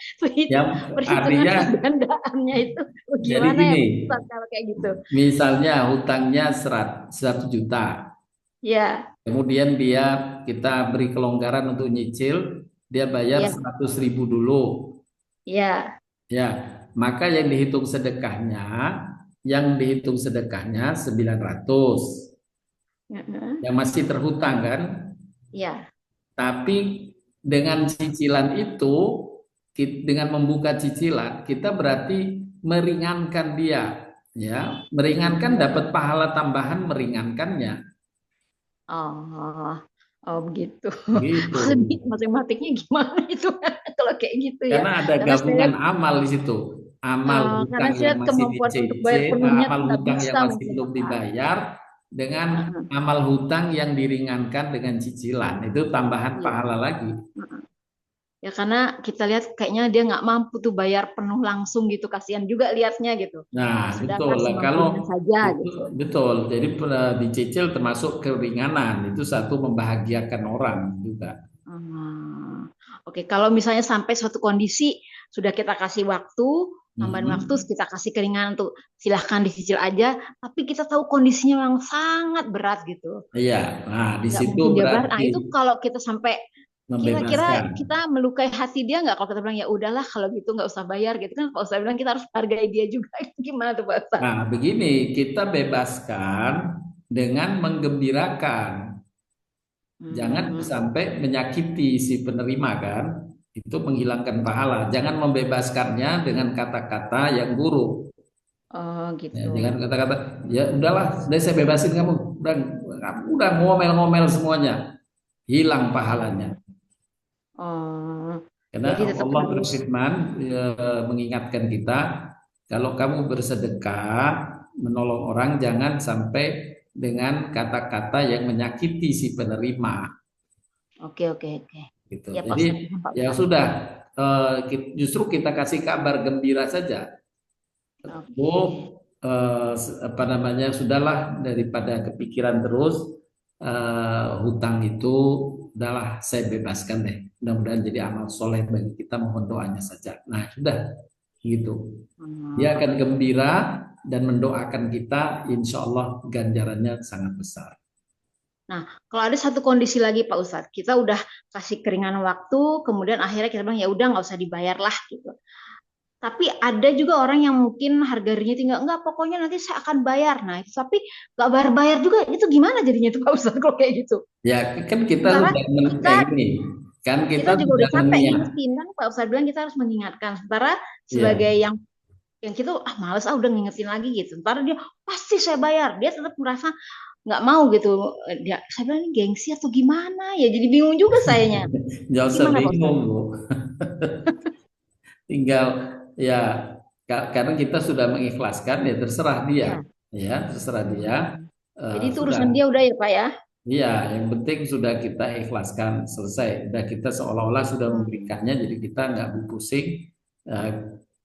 Ya,
perhitungan
artinya
penggandaannya itu
jadi
gimana ya
gini,
Pak Ustadz kalau kayak gitu?
misalnya hutangnya 100 juta.
Ya,
Kemudian kita beri kelonggaran untuk nyicil, dia bayar
ya,
100.000 dulu.
ya.
Ya, maka yang dihitung sedekahnya 900.
Heeh.
Yang masih terhutang kan?
Ya.
Tapi dengan cicilan itu, dengan membuka cicilan, kita berarti meringankan dia, ya, meringankan dapat pahala tambahan meringankannya.
Oh, oh begitu.
Gitu.
Matematiknya gimana itu kalau kayak gitu ya?
Karena ada
Karena saya
gabungan
lihat,
amal di situ. Amal
karena
hutang
saya
yang
lihat
masih
kemampuan untuk bayar
dicicil,
penuhnya tuh
amal
nggak
hutang
bisa
yang masih
mungkin
belum
Pak.
dibayar dengan
Heeh,
amal hutang yang diringankan dengan cicilan. Itu tambahan
iya.
pahala lagi.
Heeh. Ya karena kita lihat kayaknya dia nggak mampu tuh bayar penuh langsung gitu, kasihan juga lihatnya gitu.
Nah,
Sedangkan
betul. Lah, kalau
semampunya saja
itu
gitu.
betul. Jadi dicicil termasuk keringanan. Itu satu membahagiakan orang juga.
Oke, kalau misalnya sampai suatu kondisi sudah kita kasih waktu, tambahan waktu,
Mhm.
kita kasih keringanan tuh silahkan dicicil aja, tapi kita tahu kondisinya yang sangat berat gitu,
Iya. Nah, di
nggak
situ
mungkin dia bayar. Nah
berarti
itu kalau kita sampai kira-kira
membebaskan.
kita melukai hati dia nggak kalau kita bilang ya udahlah kalau gitu nggak usah bayar gitu kan Pak Ustadz bilang kita harus hargai dia juga. Gimana tuh Pak Ustadz?
Nah, begini, kita bebaskan dengan menggembirakan. Jangan
Hmm.
sampai menyakiti si penerima kan. Itu menghilangkan pahala. Jangan membebaskannya dengan kata-kata yang buruk.
Oh
Ya,
gitu.
dengan kata-kata, ya udahlah, udah saya bebasin kamu. Udah ngomel-ngomel semuanya. Hilang pahalanya.
Oh,
Karena
jadi tetap
Allah
harus.
berfirman mengingatkan kita, kalau kamu bersedekah, menolong orang, jangan sampai dengan kata-kata yang menyakiti si penerima.
Oke, oke, oke.
Gitu.
Ya Pak
Jadi
Ustadz, paham, Pak
ya
Ustadz.
sudah, justru kita kasih kabar gembira saja.
Oke.
Oh, apa namanya, sudahlah daripada kepikiran terus hutang itu, udahlah saya bebaskan deh. Mudah-mudahan jadi amal soleh bagi kita, mohon doanya saja. Nah sudah gitu. Dia akan gembira dan mendoakan kita, insya Allah ganjarannya sangat besar.
Nah, kalau ada satu kondisi lagi Pak Ustadz, kita udah kasih keringanan waktu, kemudian akhirnya kita bilang ya udah nggak usah dibayar lah gitu. Tapi ada juga orang yang mungkin harga dirinya tinggal, enggak pokoknya nanti saya akan bayar. Nah, itu tapi nggak bayar-bayar juga, itu gimana jadinya tuh Pak Ustadz kalau kayak gitu?
Ya kan kita
Sementara
sudah
kita
ini kan
kita
kita
juga
sudah
udah capek
meniat.
ngingetin kan Pak Ustadz bilang kita harus mengingatkan. Sementara
Ya.
sebagai yang kita males udah ngingetin lagi gitu. Sementara dia pasti saya bayar, dia tetap merasa nggak mau gitu. Saya bilang ini gengsi atau gimana ya, jadi bingung juga sayanya.
Nggak usah
Gimana Pak
bingung,
Ustadz?
Bu. Tinggal ya karena kita sudah mengikhlaskan, ya terserah dia. Ya, terserah dia.
Jadi itu
Sudah.
urusan dia udah ya Pak ya.
Iya, yang penting sudah kita ikhlaskan, selesai. Sudah kita seolah-olah sudah memberikannya, jadi kita nggak berpusing.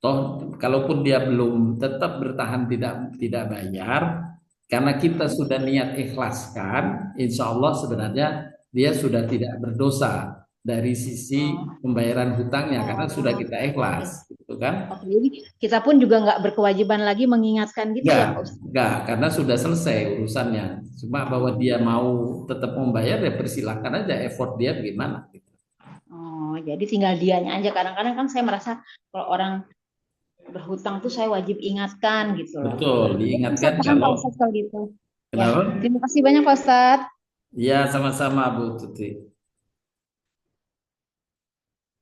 Toh, kalaupun dia belum tetap bertahan tidak bayar, karena kita sudah niat ikhlaskan, insya Allah sebenarnya dia sudah tidak berdosa dari sisi pembayaran hutangnya, karena sudah kita ikhlas, gitu kan?
Oke, jadi kita pun juga nggak berkewajiban lagi mengingatkan gitu ya Pak Ustadz?
Enggak, karena sudah selesai urusannya. Cuma bahwa dia mau tetap membayar, ya persilahkan aja effort dia bagaimana.
Oh, jadi tinggal dianya aja. Kadang-kadang kan saya merasa kalau orang berhutang tuh saya wajib ingatkan gitu loh.
Betul, diingatkan
Bisa paham Pak
kalau
Ustadz kalau gitu. Ya,
kenapa?
terima kasih banyak Pak Ustadz.
Ya, sama-sama Bu Tuti.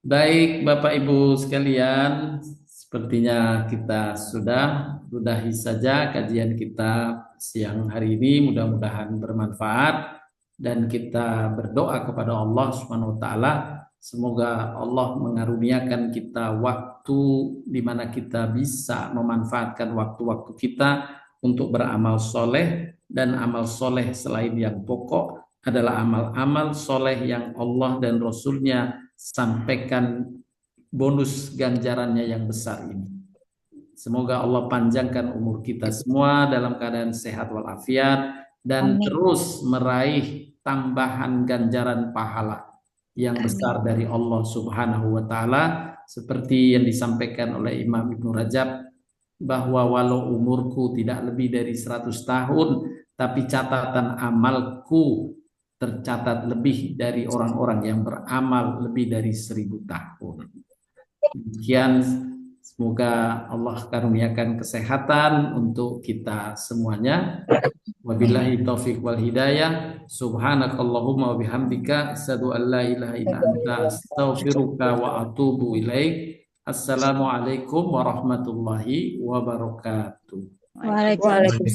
Baik, Bapak Ibu sekalian, sepertinya kita sudahi saja kajian kita siang hari ini. Mudah-mudahan bermanfaat dan kita berdoa kepada Allah Subhanahu wa taala, semoga Allah mengaruniakan kita waktu di mana kita bisa memanfaatkan waktu-waktu kita untuk beramal soleh, dan amal soleh selain yang pokok adalah amal-amal soleh yang Allah dan Rasul-Nya sampaikan bonus ganjarannya yang besar ini. Semoga Allah panjangkan umur kita semua dalam keadaan sehat walafiat dan
Amin.
terus meraih tambahan ganjaran pahala yang besar dari Allah Subhanahu wa taala, seperti yang disampaikan oleh Imam Ibnu Rajab, bahwa walau umurku tidak lebih dari 100 tahun, tapi catatan amalku tercatat lebih dari orang-orang yang beramal lebih dari 1000 tahun. Demikian, semoga Allah karuniakan kesehatan untuk kita semuanya. Wabillahi taufiq wal hidayah. Subhanakallahumma wa bihamdika asyhadu an la ilaha illa anta astaghfiruka wa atubu ilaik. Assalamualaikum warahmatullahi wabarakatuh.
Waalaikumsalam.